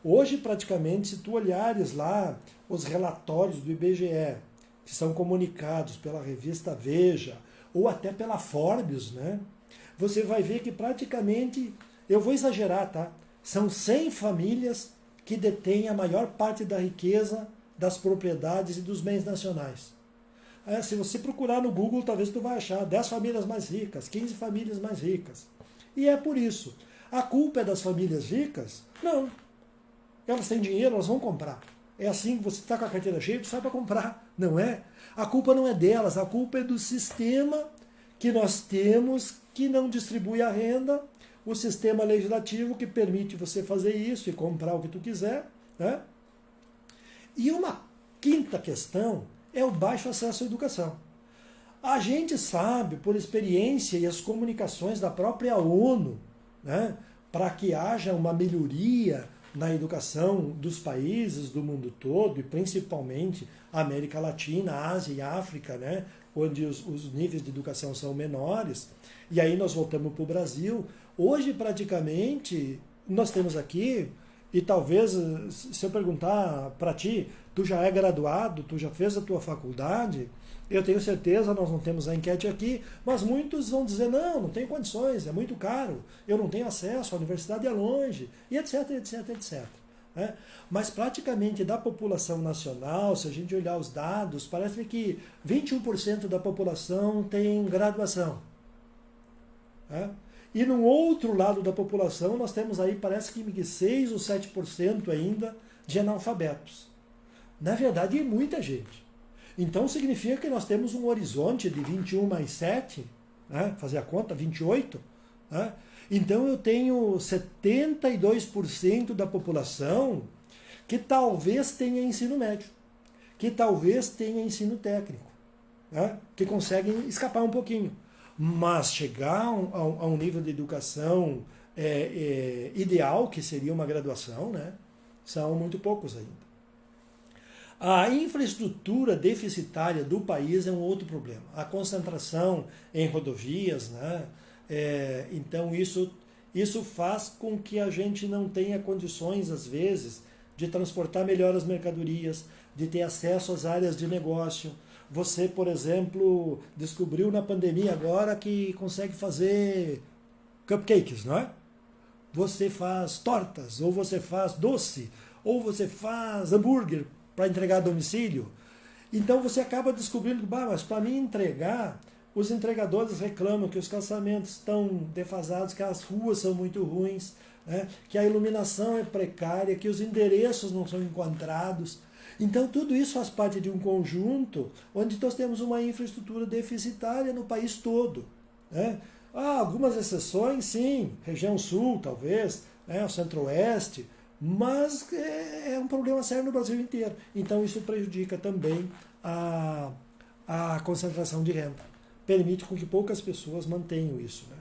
Hoje, praticamente, se tu olhares lá os relatórios do IBGE, que são comunicados pela revista Veja, ou até pela Forbes, né? Você vai ver que praticamente, eu vou exagerar, tá? São 100 famílias que detêm a maior parte da riqueza, das propriedades e dos bens nacionais. Se você procurar no Google, talvez tu vai achar 10 famílias mais ricas, 15 famílias mais ricas. E é por isso. A culpa é das famílias ricas? Não. Elas têm dinheiro, elas vão comprar. É assim que você está com a carteira cheia, você sai para comprar. Não é? A culpa não é delas, a culpa é do sistema que nós temos que não distribui a renda, o sistema legislativo que permite você fazer isso e comprar o que tu quiser. Né? E uma quinta questão é o baixo acesso à educação. A gente sabe, por experiência e as comunicações da própria ONU, né, para que haja uma melhoria na educação dos países do mundo todo, e principalmente América Latina, Ásia e África, né, onde os níveis de educação são menores, e aí nós voltamos para o Brasil. Hoje, praticamente, nós temos aqui, e talvez, se eu perguntar para ti, tu já é graduado, tu já fez a tua faculdade, eu tenho certeza, nós não temos a enquete aqui, mas muitos vão dizer, não tenho condições, é muito caro, eu não tenho acesso, a universidade é longe, e etc, etc, etc. Né? Mas praticamente da população nacional, se a gente olhar os dados, parece que 21% da população tem graduação. Né? E no outro lado da população, nós temos aí, parece que 6 ou 7% ainda de analfabetos. Na verdade, é muita gente. Então, significa que nós temos um horizonte de 21 mais 7, né? Fazer a conta, 28. Né? Então, eu tenho 72% da população que talvez tenha ensino médio, que talvez tenha ensino técnico, né? Que conseguem escapar um pouquinho. Mas chegar a um nível de educação ideal, que seria uma graduação, né? São muito poucos ainda. A infraestrutura deficitária do país é um outro problema. A concentração em rodovias, né? Então isso faz com que a gente não tenha condições, às vezes, de transportar melhor as mercadorias, de ter acesso às áreas de negócio. Você, por exemplo, descobriu na pandemia agora que consegue fazer cupcakes, não é? Você faz tortas, ou você faz doce, ou você faz hambúrguer para entregar a domicílio. Então você acaba descobrindo que, mas para mim entregar, os entregadores reclamam que os calçamentos estão defasados, que as ruas são muito ruins, né? Que a iluminação é precária, que os endereços não são encontrados. Então tudo isso faz parte de um conjunto onde nós temos uma infraestrutura deficitária no país todo, né? Algumas exceções, sim, região sul, talvez, né, o centro-oeste, mas é um problema sério no Brasil inteiro. Então isso prejudica também a concentração de renda. Permite com que poucas pessoas mantenham isso, né?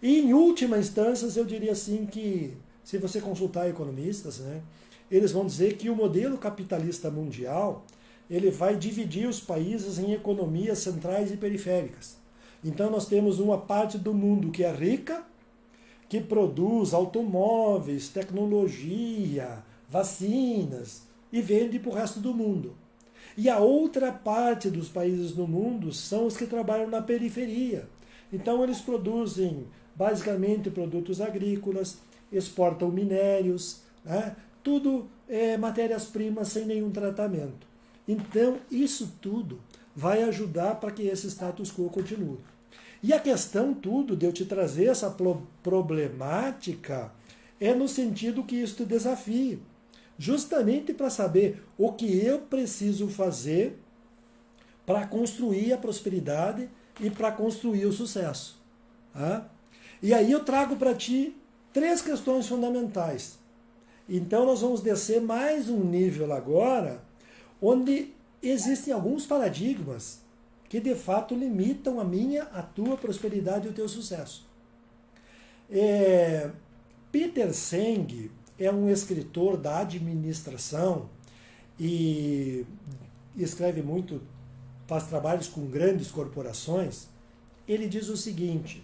E em última instância, eu diria assim que, se você consultar economistas, né, eles vão dizer que o modelo capitalista mundial ele vai dividir os países em economias centrais e periféricas. Então nós temos uma parte do mundo que é rica, que produz automóveis, tecnologia, vacinas e vende para o resto do mundo. E a outra parte dos países no mundo são os que trabalham na periferia. Então eles produzem basicamente produtos agrícolas, exportam minérios, né? Tudo matérias-primas sem nenhum tratamento. Então isso tudo vai ajudar para que esse status quo continue. E a questão tudo de eu te trazer essa problemática é no sentido que isso te desafie. Justamente para saber o que eu preciso fazer para construir a prosperidade e para construir o sucesso. Tá? E aí eu trago para ti 3 questões fundamentais. Então nós vamos descer mais um nível agora, onde existem alguns paradigmas que de fato limitam a tua prosperidade e o teu sucesso. Peter Senge é um escritor da administração e escreve muito, faz trabalhos com grandes corporações. Ele diz o seguinte: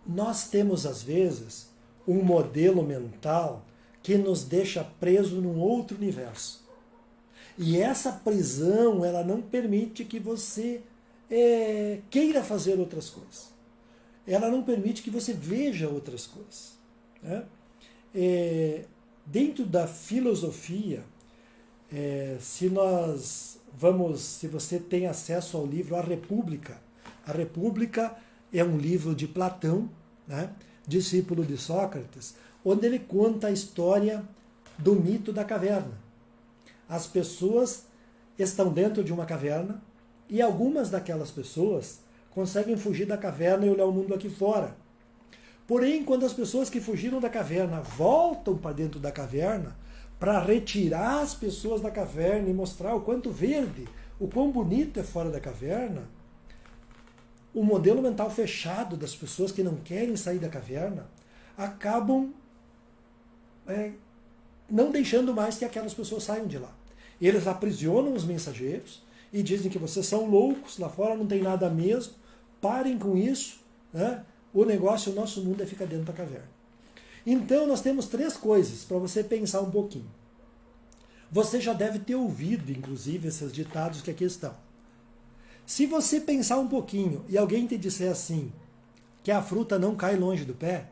nós temos às vezes um modelo mental que nos deixa preso num outro universo. E essa prisão, ela não permite que você queira fazer outras coisas. Ela não permite que você veja outras coisas. Né? Dentro da filosofia, se você tem acesso ao livro A República é um livro de Platão, né? Discípulo de Sócrates, onde ele conta a história do mito da caverna. As pessoas estão dentro de uma caverna e algumas daquelas pessoas conseguem fugir da caverna e olhar o mundo aqui fora. Porém, quando as pessoas que fugiram da caverna voltam para dentro da caverna para retirar as pessoas da caverna e mostrar o quanto verde, o quão bonito é fora da caverna, o modelo mental fechado das pessoas que não querem sair da caverna acabam não deixando mais que aquelas pessoas saiam de lá. Eles aprisionam os mensageiros e dizem que vocês são loucos, lá fora não tem nada mesmo, parem com isso, né? O negócio, o nosso mundo é ficar dentro da caverna. Então nós temos 3 coisas para você pensar um pouquinho. Você já deve ter ouvido, inclusive, esses ditados que aqui estão. Se você pensar um pouquinho e alguém te disser assim, que a fruta não cai longe do pé,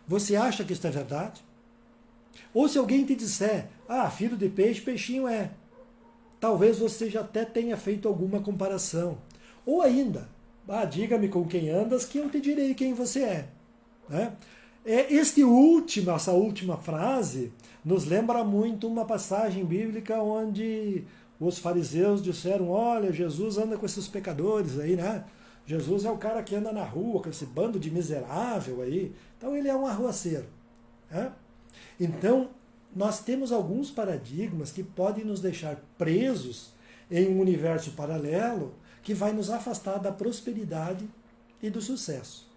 você acha que isso é verdade? Ou se alguém te disser, filho de peixe, peixinho é. Talvez você já até tenha feito alguma comparação. Ou ainda, diga-me com quem andas que eu te direi quem você é. Né? Essa última frase nos lembra muito uma passagem bíblica onde os fariseus disseram, olha, Jesus anda com esses pecadores aí, né? Jesus é o cara que anda na rua com esse bando de miserável aí. Então ele é um arruaceiro. Né? Então, nós temos alguns paradigmas que podem nos deixar presos em um universo paralelo que vai nos afastar da prosperidade e do sucesso.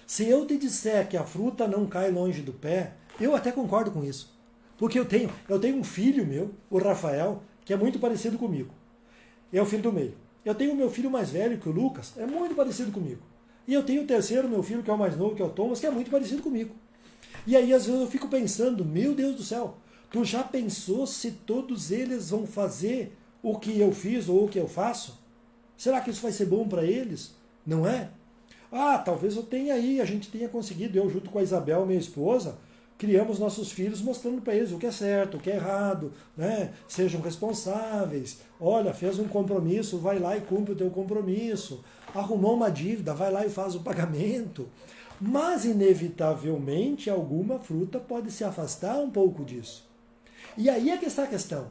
Se eu te disser que a fruta não cai longe do pé, eu até concordo com isso. Porque eu tenho um filho meu, o Rafael, que é muito parecido comigo. É o filho do meio. Eu tenho o meu filho mais velho, que é o Lucas, é muito parecido comigo. E eu tenho o terceiro, meu filho, que é o mais novo, que é o Thomas, que é muito parecido comigo. E aí, às vezes, eu fico pensando, meu Deus do céu, Tu já pensou se todos eles vão fazer o que eu fiz ou o que eu faço? Será que isso vai ser bom para eles? Não é? Ah, talvez eu tenha aí, a gente tenha conseguido, eu junto com a Isabel, minha esposa, criamos nossos filhos mostrando para eles o que é certo, o que é errado, né? Sejam responsáveis. Olha, fez um compromisso, vai lá e cumpre o teu compromisso. Arrumou uma dívida, vai lá e faz o pagamento. Mas, inevitavelmente, alguma fruta pode se afastar um pouco disso. E aí é que está a questão.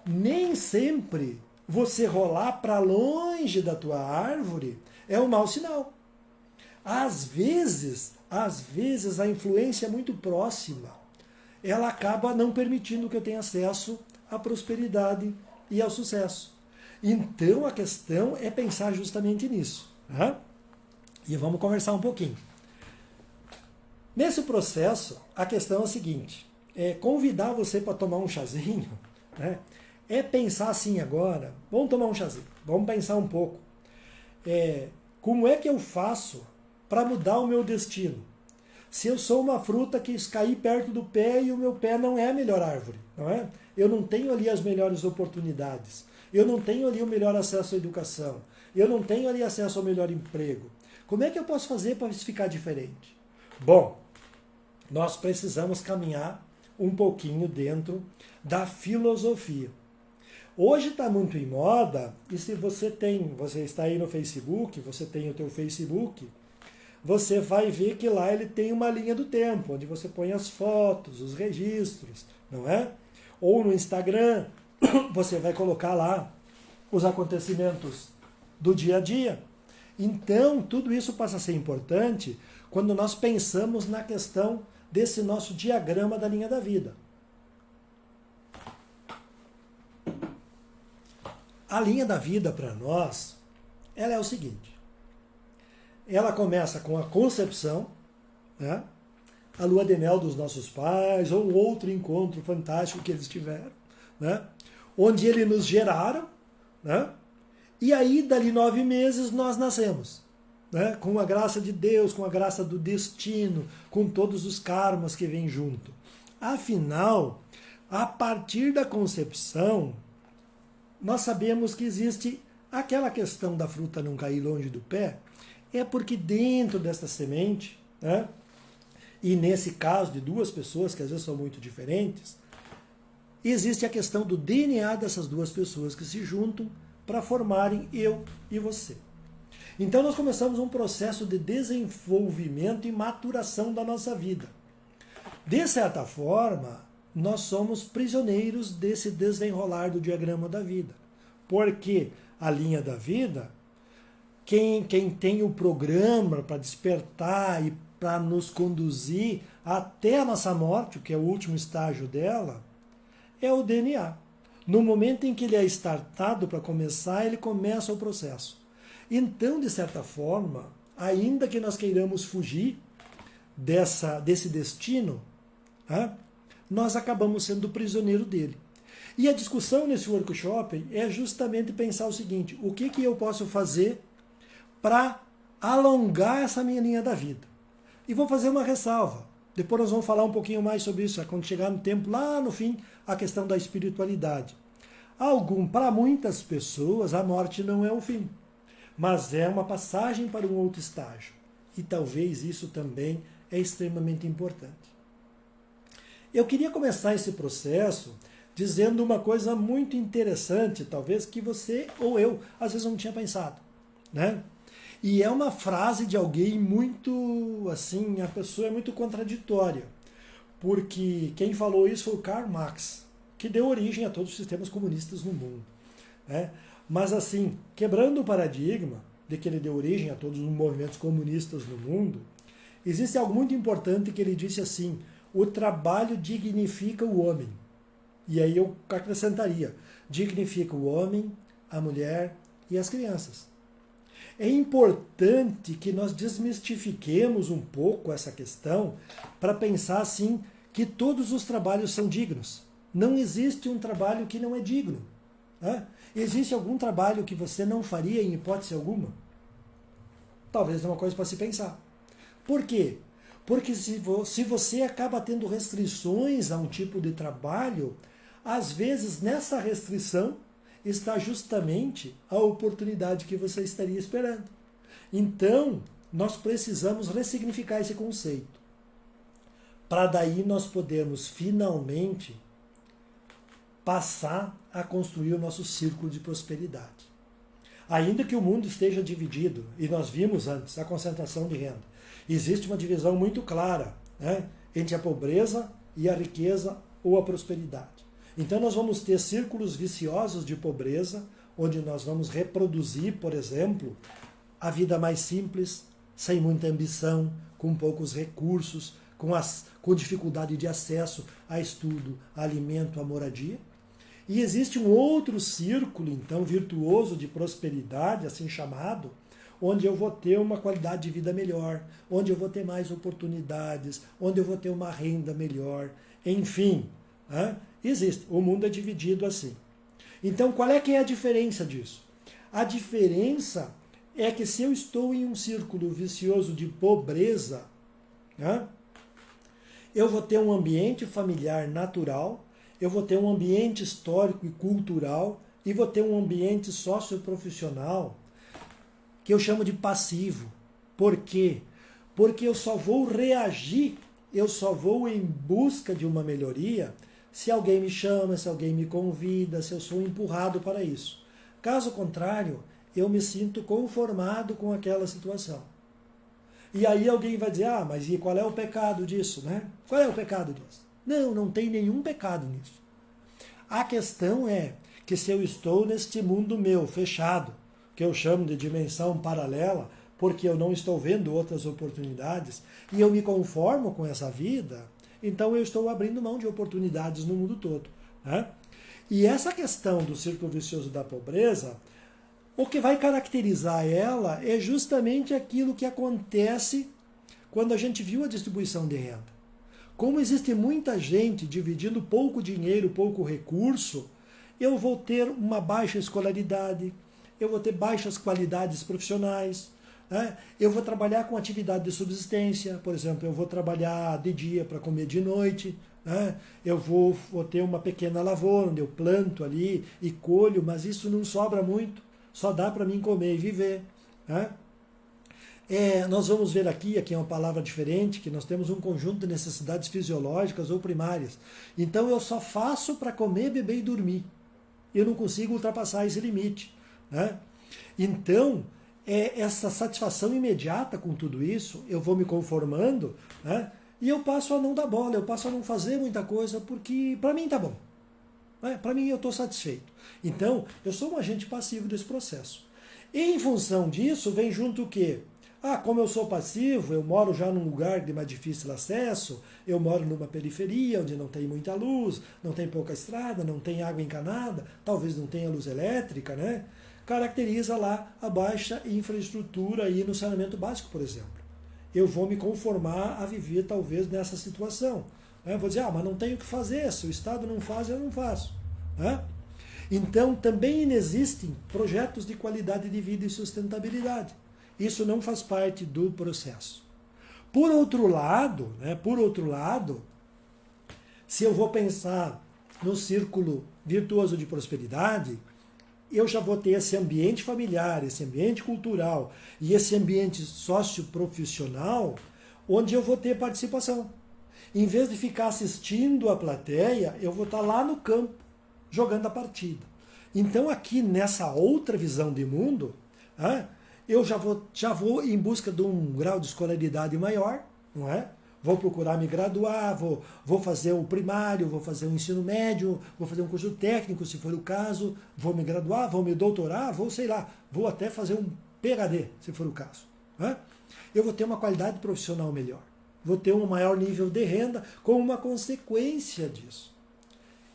Nem sempre você rolar para longe da tua árvore é um mau sinal. Às vezes a influência é muito próxima. Ela acaba não permitindo que eu tenha acesso à prosperidade e ao sucesso. Então a questão é pensar justamente nisso. Né? E vamos conversar um pouquinho. Nesse processo, a questão é a seguinte: é convidar você para tomar um chazinho, né? É pensar assim agora, vamos tomar um chazinho, vamos pensar um pouco. Como é que eu faço para mudar o meu destino? Se eu sou uma fruta que caí perto do pé e o meu pé não é a melhor árvore, não é? Eu não tenho ali as melhores oportunidades, eu não tenho ali o melhor acesso à educação, eu não tenho ali acesso ao melhor emprego. Como é que eu posso fazer para isso ficar diferente? Bom, nós precisamos caminhar um pouquinho dentro da filosofia. Hoje está muito em moda, e se você está aí no Facebook, você tem o teu Facebook, você vai ver que lá ele tem uma linha do tempo, onde você põe as fotos, os registros, não é? Ou no Instagram, você vai colocar lá os acontecimentos do dia a dia. Então, tudo isso passa a ser importante quando nós pensamos na questão desse nosso diagrama da linha da vida. A linha da vida para nós, ela é o seguinte. Ela começa com a concepção, né? A lua de mel dos nossos pais, ou outro encontro fantástico que eles tiveram, né? Onde eles nos geraram, né? E aí, dali 9 meses, nós nascemos. Né? Com a graça de Deus, com a graça do destino, com todos os karmas que vêm junto. Afinal, a partir da concepção, nós sabemos que existe aquela questão da fruta não cair longe do pé, é porque dentro dessa semente, né, e nesse caso de duas pessoas que às vezes são muito diferentes, existe a questão do DNA dessas duas pessoas que se juntam para formarem eu e você. Então nós começamos um processo de desenvolvimento e maturação da nossa vida. De certa forma, nós somos prisioneiros desse desenrolar do diagrama da vida. Porque a linha da vida, quem tem o programa para despertar e para nos conduzir até a nossa morte, que é o último estágio dela, é o DNA. No momento em que ele é startado para começar, ele começa o processo. Então, de certa forma, ainda que nós queiramos fugir desse destino, né, nós acabamos sendo prisioneiro dele. E a discussão nesse workshop é justamente pensar o seguinte: o que eu posso fazer para alongar essa minha linha da vida? E vou fazer uma ressalva. Depois nós vamos falar um pouquinho mais sobre isso, quando chegar no tempo, lá no fim, a questão da espiritualidade. Para muitas pessoas, a morte não é o fim, mas é uma passagem para um outro estágio. E talvez isso também é extremamente importante. Eu queria começar esse processo dizendo uma coisa muito interessante, talvez que você ou eu, às vezes, não tinha pensado, né? E é uma frase de alguém muito, assim, a pessoa é muito contraditória, porque quem falou isso foi o Karl Marx, que deu origem a todos os sistemas comunistas no mundo, né? Mas, assim, quebrando o paradigma de que ele deu origem a todos os movimentos comunistas no mundo, existe algo muito importante que ele disse assim: o trabalho dignifica o homem. E aí eu acrescentaria: dignifica o homem, a mulher e as crianças. É importante que nós desmistifiquemos um pouco essa questão para pensar assim que todos os trabalhos são dignos. Não existe um trabalho que não é digno. Né? Existe algum trabalho que você não faria em hipótese alguma? Talvez é uma coisa para se pensar. Por quê? Porque se você acaba tendo restrições a um tipo de trabalho, às vezes nessa restrição está justamente a oportunidade que você estaria esperando. Então, nós precisamos ressignificar esse conceito, para daí nós podermos finalmente passar a construir o nosso círculo de prosperidade. Ainda que o mundo esteja dividido, e nós vimos antes a concentração de renda, existe uma divisão muito clara, né, entre a pobreza e a riqueza ou a prosperidade. Então nós vamos ter círculos viciosos de pobreza, onde nós vamos reproduzir, por exemplo, a vida mais simples, sem muita ambição, com poucos recursos, com dificuldade de acesso a estudo, a alimento, a moradia. E existe um outro círculo, então, virtuoso de prosperidade, assim chamado, onde eu vou ter uma qualidade de vida melhor, onde eu vou ter mais oportunidades, onde eu vou ter uma renda melhor, enfim, existe. O mundo é dividido assim. Então, qual é que é a diferença disso? A diferença é que se eu estou em um círculo vicioso de pobreza, eu vou ter um ambiente familiar natural, eu vou ter um ambiente histórico e cultural, e vou ter um ambiente socioprofissional que eu chamo de passivo. Por quê? Porque eu só vou reagir, eu só vou em busca de uma melhoria se alguém me chama, se alguém me convida, se eu sou empurrado para isso. Caso contrário, eu me sinto conformado com aquela situação. E aí alguém vai dizer, mas e qual é o pecado disso, né? Qual é o pecado disso? Não tem nenhum pecado nisso. A questão é que se eu estou neste mundo meu, fechado, que eu chamo de dimensão paralela, porque eu não estou vendo outras oportunidades, e eu me conformo com essa vida, então eu estou abrindo mão de oportunidades no mundo todo. Né? E essa questão do círculo vicioso da pobreza, o que vai caracterizar ela é justamente aquilo que acontece quando a gente viu a distribuição de renda. Como existe muita gente dividindo pouco dinheiro, pouco recurso, eu vou ter uma baixa escolaridade, eu vou ter baixas qualidades profissionais, né? Eu vou trabalhar com atividade de subsistência, por exemplo, eu vou trabalhar de dia para comer de noite, né? Eu vou ter uma pequena lavoura onde eu planto ali e colho, mas isso não sobra muito, só dá para mim comer e viver. Né? Nós vamos ver aqui é uma palavra diferente, que nós temos um conjunto de necessidades fisiológicas ou primárias. Então eu só faço para comer, beber e dormir. Eu não consigo ultrapassar esse limite. Né? Então, essa satisfação imediata com tudo isso, eu vou me conformando, né? E eu passo a não dar bola, eu passo a não fazer muita coisa, porque para mim tá bom. Né? Para mim eu estou satisfeito. Então, eu sou um agente passivo desse processo. E em função disso, vem junto o quê? Como eu sou passivo, eu moro já num lugar de mais difícil acesso, eu moro numa periferia onde não tem muita luz, não tem pouca estrada, não tem água encanada, talvez não tenha luz elétrica, né? Caracteriza lá a baixa infraestrutura aí no saneamento básico, por exemplo. Eu vou me conformar a viver talvez nessa situação. Né? Vou dizer, mas não tenho o que fazer, se o Estado não faz, eu não faço. Né? Então, também existem projetos de qualidade de vida e sustentabilidade. Isso não faz parte do processo. Por outro lado, se eu vou pensar no círculo virtuoso de prosperidade, eu já vou ter esse ambiente familiar, esse ambiente cultural e esse ambiente socioprofissional onde eu vou ter participação. Em vez de ficar assistindo a plateia, eu vou estar lá no campo, jogando a partida. Então aqui nessa outra visão de mundo, eu já vou em busca de um grau de escolaridade maior, não é? Vou procurar me graduar, vou fazer o primário, vou fazer o ensino médio, vou fazer um curso técnico, se for o caso, vou me graduar, vou me doutorar, vou até fazer um PhD, se for o caso. Né? Eu vou ter uma qualidade profissional melhor, vou ter um maior nível de renda como uma consequência disso.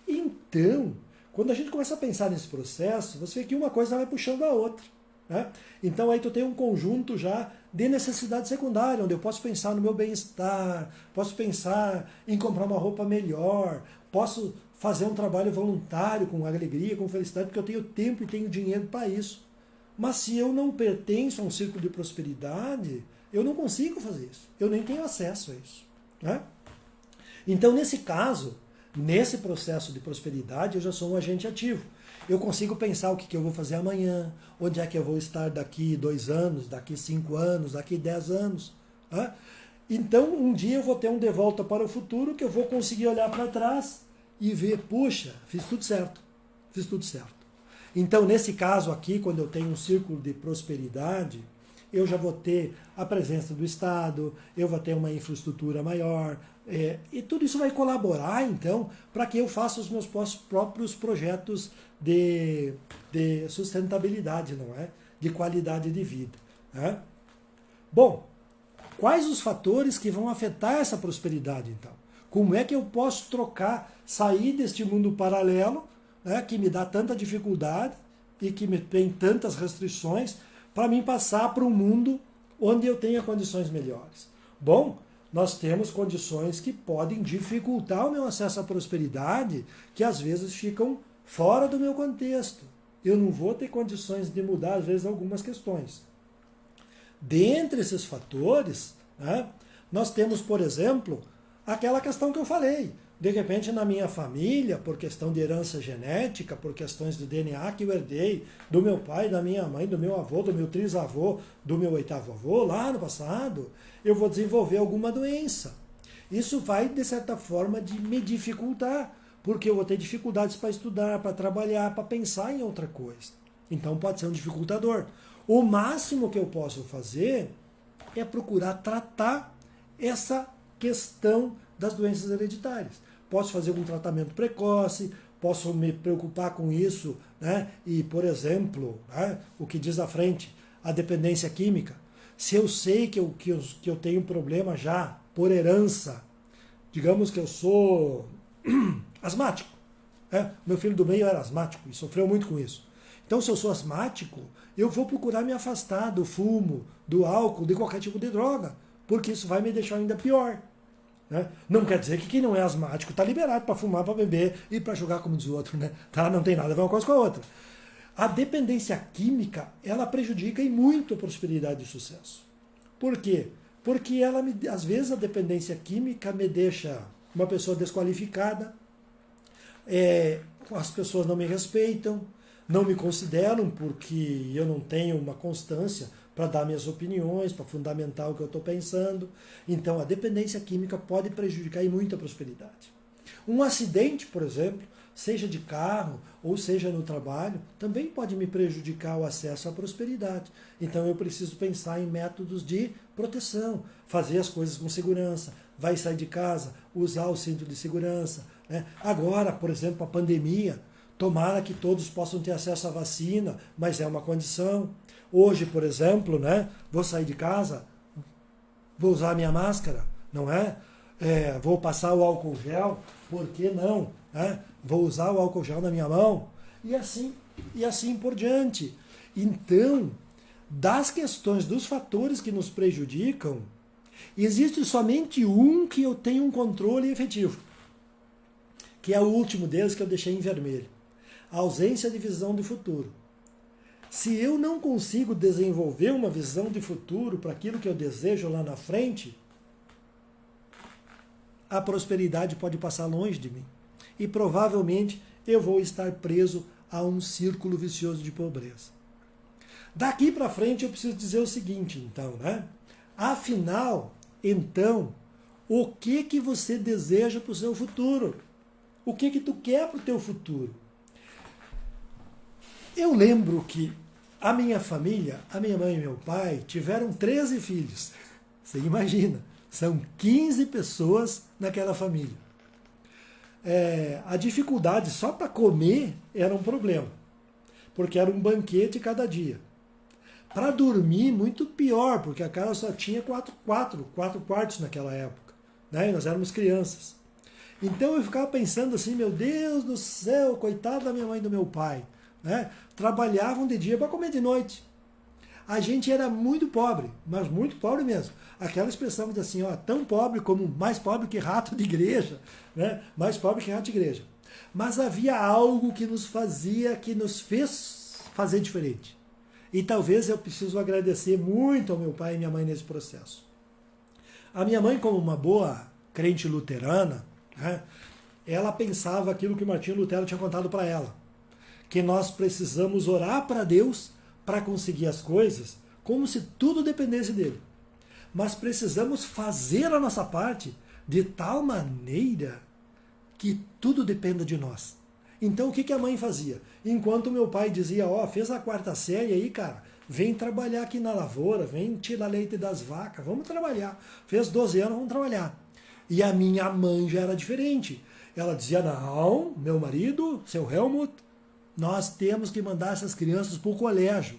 Então, quando a gente começa a pensar nesse processo, você vê que uma coisa vai puxando a outra. Né? Então aí tu tem um conjunto já de necessidade secundária, onde eu posso pensar no meu bem-estar, posso pensar em comprar uma roupa melhor, posso fazer um trabalho voluntário com alegria, com felicidade, porque eu tenho tempo e tenho dinheiro para isso. Mas se eu não pertenço a um círculo de prosperidade, Eu não consigo fazer isso. Eu nem tenho acesso a isso. Né? Então, nesse caso, nesse processo de prosperidade, eu já sou um agente ativo. Eu consigo pensar o que eu vou fazer amanhã, onde é que eu vou estar daqui 2 anos, daqui 5 anos, daqui 10 anos. Né? Então, um dia eu vou ter um de volta para o futuro que eu vou conseguir olhar para trás e ver, puxa, fiz tudo certo, fiz tudo certo. Então, nesse caso aqui, quando eu tenho um círculo de prosperidade, eu já vou ter a presença do Estado, eu vou ter uma infraestrutura maior, e tudo isso vai colaborar, então, para que eu faça os meus próprios projetos de sustentabilidade, não é? De qualidade de vida. Né? Bom, quais os fatores que vão afetar essa prosperidade, então? Como é que eu posso sair deste mundo paralelo, né, que me dá tanta dificuldade e que me tem tantas restrições, para mim passar para um mundo onde eu tenha condições melhores? Bom, nós temos condições que podem dificultar o meu acesso à prosperidade, que às vezes ficam fora do meu contexto. Eu não vou ter condições de mudar, às vezes, algumas questões. Dentre esses fatores, né, nós temos, por exemplo, aquela questão que eu falei. De repente, na minha família, por questão de herança genética, por questões de DNA que eu herdei do meu pai, da minha mãe, do meu avô, do meu trisavô, do meu 8º avô, lá no passado, eu vou desenvolver alguma doença. Isso vai, de certa forma, me dificultar, porque eu vou ter dificuldades para estudar, para trabalhar, para pensar em outra coisa. Então, pode ser um dificultador. O máximo que eu posso fazer é procurar tratar essa questão das doenças hereditárias. Posso fazer um tratamento precoce, posso me preocupar com isso, né? E, por exemplo, né, o que diz à frente, a dependência química. Se eu sei que eu tenho um problema já por herança, digamos que eu sou asmático. Meu filho do meio era asmático e sofreu muito com isso. Então, se eu sou asmático, eu vou procurar me afastar do fumo, do álcool, de qualquer tipo de droga, porque isso vai me deixar ainda pior. Né? Não quer dizer que quem não é asmático está liberado para fumar, para beber e para jogar como diz o outro. Né? Tá? Não tem nada a ver uma coisa com a outra. A dependência química, ela prejudica e muito a prosperidade e o sucesso. Por quê? Porque às vezes a dependência química me deixa uma pessoa desqualificada, as pessoas não me respeitam, não me consideram porque eu não tenho uma constância para dar minhas opiniões, para fundamentar o que eu estou pensando. Então, a dependência química pode prejudicar e muito a prosperidade. Um acidente, por exemplo, seja de carro ou seja no trabalho, também pode me prejudicar o acesso à prosperidade. Então, eu preciso pensar em métodos de proteção, fazer as coisas com segurança, vai sair de casa, usar o cinto de segurança. Né? Agora, por exemplo, a pandemia, tomara que todos possam ter acesso à vacina, mas é uma condição. Hoje, por exemplo, né, vou sair de casa, vou usar a minha máscara, não é? Vou passar o álcool gel, por que não? Vou usar o álcool gel na minha mão, e assim por diante. Então, das questões, dos fatores que nos prejudicam, existe somente um que eu tenho um controle efetivo, que é o último deles que eu deixei em vermelho. A ausência de visão de futuro. Se eu não consigo desenvolver uma visão de futuro para aquilo que eu desejo lá na frente, a prosperidade pode passar longe de mim. E provavelmente eu vou estar preso a um círculo vicioso de pobreza. Daqui para frente eu preciso dizer o seguinte, então, né? Afinal, então, o que você deseja para o seu futuro? O que tu quer para o teu futuro? Eu lembro que a minha família, a minha mãe e meu pai, tiveram 13 filhos. Você imagina, são 15 pessoas naquela família. A dificuldade só para comer era um problema, porque era um banquete cada dia. Para dormir, muito pior, porque a casa só tinha quatro quartos naquela época. Né? E nós éramos crianças. Então eu ficava pensando assim, meu Deus do céu, coitado da minha mãe e do meu pai. Né? Trabalhavam de dia para comer de noite. A gente era muito pobre, mas muito pobre mesmo. Aquela expressão diz assim, ó, tão pobre como mais pobre que rato de igreja, né? Mais pobre que rato de igreja. Mas havia algo que nos fez fazer diferente. E talvez eu preciso agradecer muito ao meu pai e minha mãe nesse processo. A minha mãe, como uma boa crente luterana, né, ela pensava aquilo que Martinho Lutero tinha contado para ela, que nós precisamos orar para Deus para conseguir as coisas, como se tudo dependesse dele. Mas precisamos fazer a nossa parte de tal maneira que tudo dependa de nós. Então o que a mãe fazia? Enquanto meu pai dizia, fez a 4ª série aí, cara, vem trabalhar aqui na lavoura, vem tirar leite das vacas, vamos trabalhar. Fez 12 anos, vamos trabalhar. E a minha mãe já era diferente. Ela dizia, não, meu marido, seu Helmut, nós temos que mandar essas crianças para o colégio.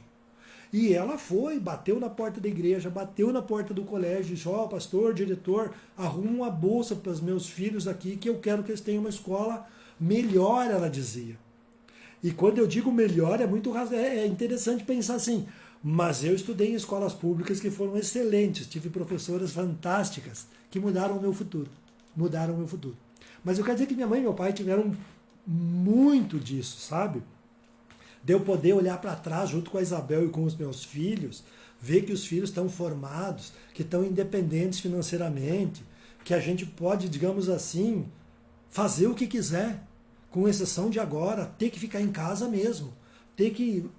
E ela foi, bateu na porta da igreja, bateu na porta do colégio, disse, pastor, diretor, arruma uma bolsa para os meus filhos aqui, que eu quero que eles tenham uma escola melhor, ela dizia. E quando eu digo melhor, é interessante pensar assim, mas eu estudei em escolas públicas que foram excelentes, tive professoras fantásticas, que mudaram o meu futuro. Mudaram o meu futuro. Mas eu quero dizer que minha mãe e meu pai tiveram muito disso, sabe? De eu poder olhar para trás junto com a Isabel e com os meus filhos, ver que os filhos estão formados, que estão independentes financeiramente, que a gente pode, digamos assim, fazer o que quiser, com exceção de agora, ter que ficar em casa mesmo, ter que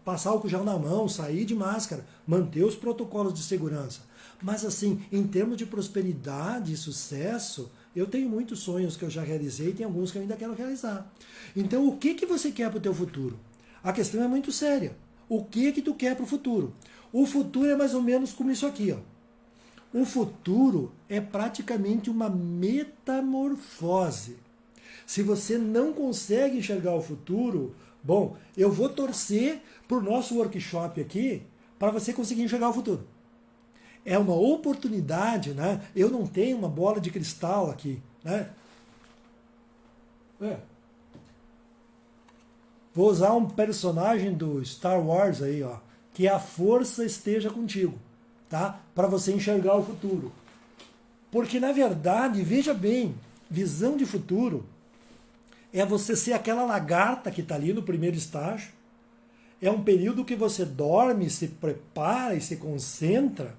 passar álcool gel na mão, sair de máscara, manter os protocolos de segurança. Mas assim, em termos de prosperidade e sucesso, eu tenho muitos sonhos que eu já realizei e tem alguns que eu ainda quero realizar. Então, o que você quer para o teu futuro? A questão é muito séria. O que tu quer para o futuro? O futuro é mais ou menos como isso aqui. O futuro é praticamente uma metamorfose. Se você não consegue enxergar o futuro, bom, eu vou torcer para o nosso workshop aqui para você conseguir enxergar o futuro. É uma oportunidade, né? Eu não tenho uma bola de cristal aqui, né? Vou usar um personagem do Star Wars aí, que a força esteja contigo, tá? Para você enxergar o futuro. Porque na verdade, veja bem, visão de futuro é você ser aquela lagarta que está ali no primeiro estágio. É um período que você dorme, se prepara e se concentra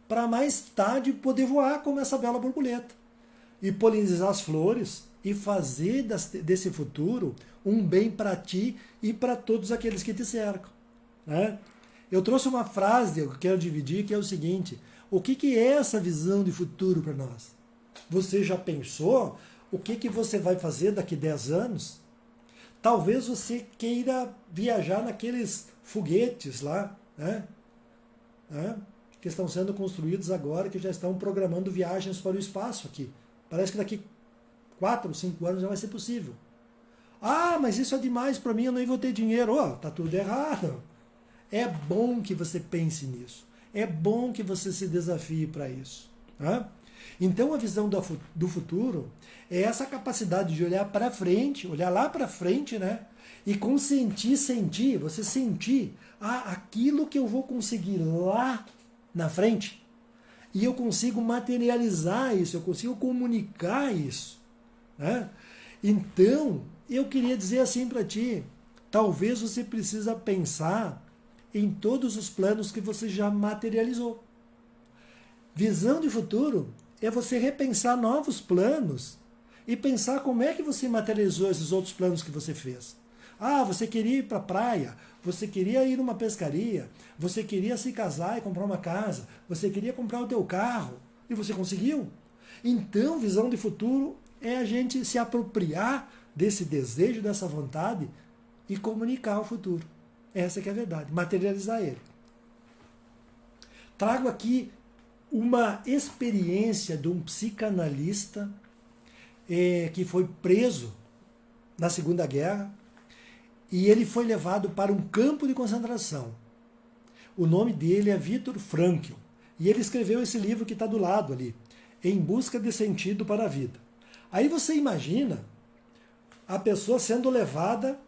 para mais tarde poder voar como essa bela borboleta e polinizar as flores e fazer desse futuro um bem para ti e para todos aqueles que te cercam, né? Eu trouxe uma frase que eu quero dividir, que é o seguinte: o que é essa visão de futuro para nós? Você já pensou o que você vai fazer daqui 10 anos? Talvez você queira viajar naqueles foguetes lá, né? Que estão sendo construídos agora, que já estão programando viagens para o espaço aqui. Parece que daqui 4 ou 5 anos já vai ser possível. Mas isso é demais para mim, eu nem vou ter dinheiro. Tá tudo errado. É bom que você pense nisso. É bom que você se desafie para isso. Então a visão do futuro é essa capacidade de olhar para frente, olhar lá para frente, né? E sentir, você sentir aquilo que eu vou conseguir lá na frente, e eu consigo materializar isso, eu consigo comunicar isso, né? Então, eu queria dizer assim para ti, talvez você precisa pensar em todos os planos que você já materializou. Visão de futuro é você repensar novos planos e pensar como é que você materializou esses outros planos que você fez. Você queria ir para a praia, você queria ir numa pescaria, você queria se casar e comprar uma casa, você queria comprar o teu carro e você conseguiu. Então, visão de futuro é a gente se apropriar desse desejo, dessa vontade e comunicar o futuro. Essa que é a verdade, materializar ele. Trago aqui uma experiência de um psicanalista que foi preso na Segunda Guerra, e ele foi levado para um campo de concentração. O nome dele é Viktor Frankl. E ele escreveu esse livro que está do lado ali, Em Busca de Sentido para a Vida. Aí você imagina a pessoa sendo levada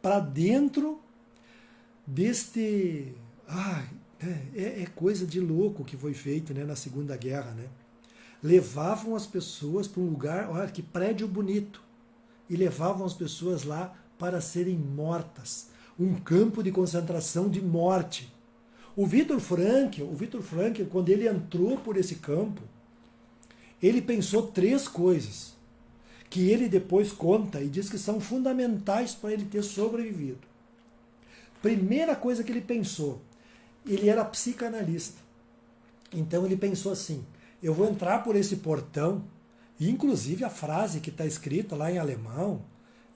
para dentro deste... É coisa de louco que foi feito, né, na Segunda Guerra, né? Levavam as pessoas para um lugar, olha que prédio bonito, e levavam as pessoas lá para serem mortas. um campo de concentração de morte. O Viktor Frankl, quando ele entrou por esse campo, ele pensou 3 coisas que ele depois conta e diz que são fundamentais para ele ter sobrevivido. Primeira coisa que ele pensou, ele era psicanalista. Então ele pensou assim, eu vou entrar por esse portão, e inclusive a frase que está escrita lá em alemão,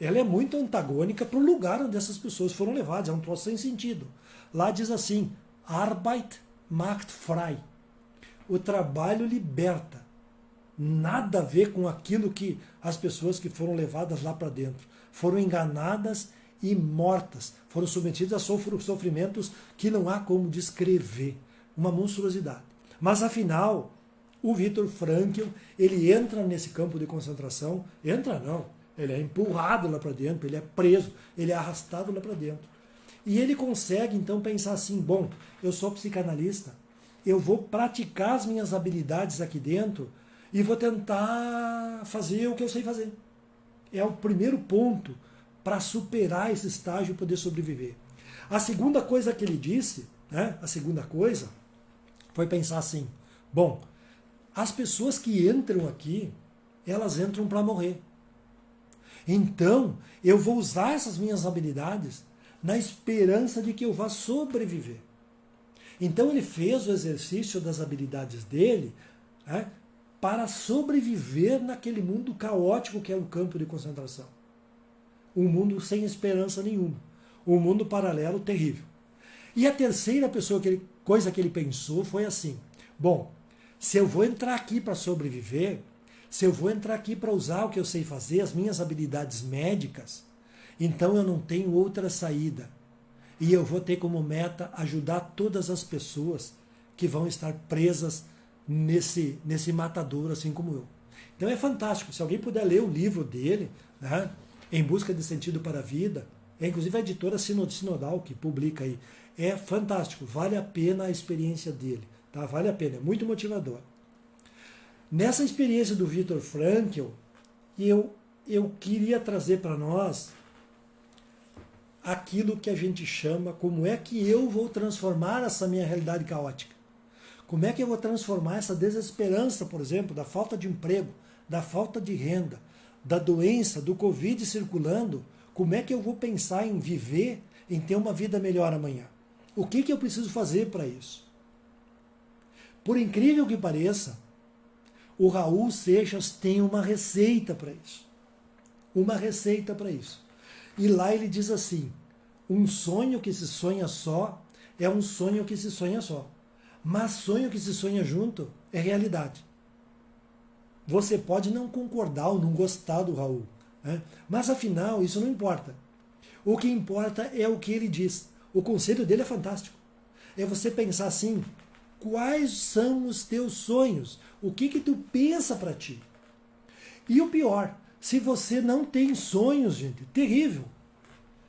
ela é muito antagônica para o lugar onde essas pessoas foram levadas, é um troço sem sentido. Lá diz assim, Arbeit macht frei. O trabalho liberta. Nada a ver com aquilo que as pessoas que foram levadas lá para dentro. Foram enganadas e mortas. Foram submetidas a sofrimentos que não há como descrever. Uma monstruosidade. Mas afinal, o Viktor Frankl, ele entra nesse campo de concentração. Entra não. Ele é empurrado lá para dentro, ele é preso, ele é arrastado lá para dentro. E ele consegue então pensar assim, bom, eu sou psicanalista, eu vou praticar as minhas habilidades aqui dentro e vou tentar fazer o que eu sei fazer. É o primeiro ponto para superar esse estágio e poder sobreviver. A segunda coisa que ele disse, a segunda coisa, foi pensar assim, bom, as pessoas que entram aqui, elas entram para morrer. Então, eu vou usar essas minhas habilidades na esperança de que eu vá sobreviver. Então ele fez o exercício das habilidades dele para sobreviver naquele mundo caótico que é o campo de concentração. Um mundo sem esperança nenhuma. Um mundo paralelo terrível. E a terceira coisa que ele pensou foi assim, bom, se eu vou entrar aqui para sobreviver, se eu vou entrar aqui para usar o que eu sei fazer, as minhas habilidades médicas, então eu não tenho outra saída. E eu vou ter como meta ajudar todas as pessoas que vão estar presas nesse matadouro, assim como eu. Então é fantástico. Se alguém puder ler o livro dele, Em Busca de Sentido para a Vida, é inclusive a editora Sinodal que publica aí. É fantástico. Vale a pena a experiência dele. Tá? Vale a pena. É muito motivador. Nessa experiência do Viktor Frankl, eu queria trazer para nós aquilo que a gente chama, como é que eu vou transformar essa minha realidade caótica? Como é que eu vou transformar essa desesperança, por exemplo, da falta de emprego, da falta de renda, da doença, do Covid circulando? Como é que eu vou pensar em viver, em ter uma vida melhor amanhã? O que eu preciso fazer para isso? Por incrível que pareça, o Raul Seixas tem uma receita para isso. Uma receita para isso. E lá ele diz assim, um sonho que se sonha só é um sonho que se sonha só. Mas sonho que se sonha junto é realidade. Você pode não concordar ou não gostar do Raul, mas afinal isso não importa. O que importa é o que ele diz. O conselho dele é fantástico. É você pensar assim, quais são os teus sonhos? O que tu pensa para ti? E o pior, se você não tem sonhos, gente, terrível,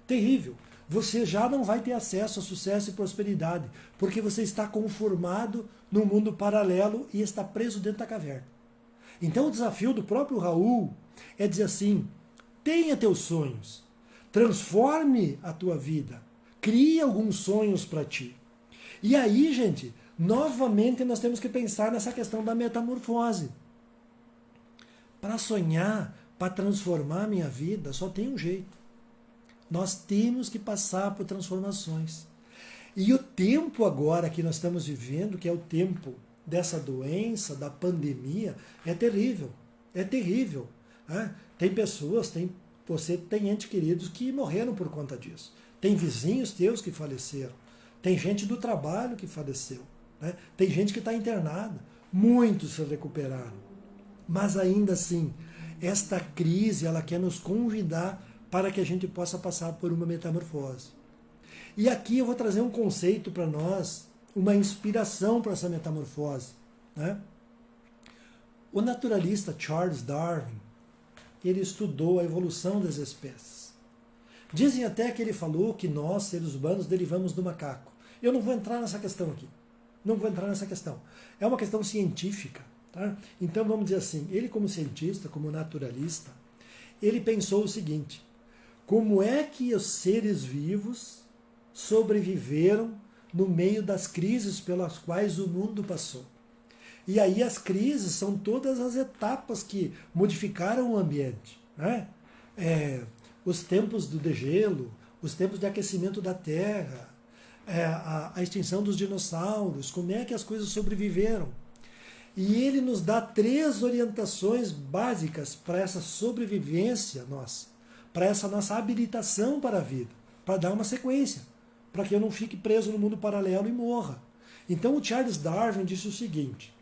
terrível. Você já não vai ter acesso a sucesso e prosperidade, porque você está conformado num mundo paralelo e está preso dentro da caverna. Então o desafio do próprio Raul é dizer assim, tenha teus sonhos, transforme a tua vida, crie alguns sonhos para ti. E aí, gente, novamente nós temos que pensar nessa questão da metamorfose. Para sonhar, para transformar a minha vida, só tem um jeito. Nós temos que passar por transformações. E o tempo agora que nós estamos vivendo, que é o tempo dessa doença, da pandemia, é terrível. É terrível. Tem pessoas, você tem entes queridos que morreram por conta disso. Tem vizinhos teus que faleceram. Tem gente do trabalho que faleceu. Tem gente que está internada. Muitos se recuperaram. Mas ainda assim, esta crise ela quer nos convidar para que a gente possa passar por uma metamorfose. E aqui eu vou trazer um conceito para nós, uma inspiração para essa metamorfose. O naturalista Charles Darwin, ele estudou a evolução das espécies. Dizem até que ele falou que nós, seres humanos, derivamos do macaco. Eu não vou entrar nessa questão aqui. Não vou entrar nessa questão. É uma questão científica. Então vamos dizer assim, ele como cientista, como naturalista, ele pensou o seguinte, como é que os seres vivos sobreviveram no meio das crises pelas quais o mundo passou. E aí as crises são todas as etapas que modificaram o ambiente, né? Os tempos do degelo, os tempos de aquecimento da Terra, a extinção dos dinossauros, como é que as coisas sobreviveram. E ele nos dá 3 orientações básicas para essa sobrevivência nossa, para essa nossa habilitação para a vida, para dar uma sequência, para que eu não fique preso no mundo paralelo e morra. Então o Charles Darwin disse o seguinte: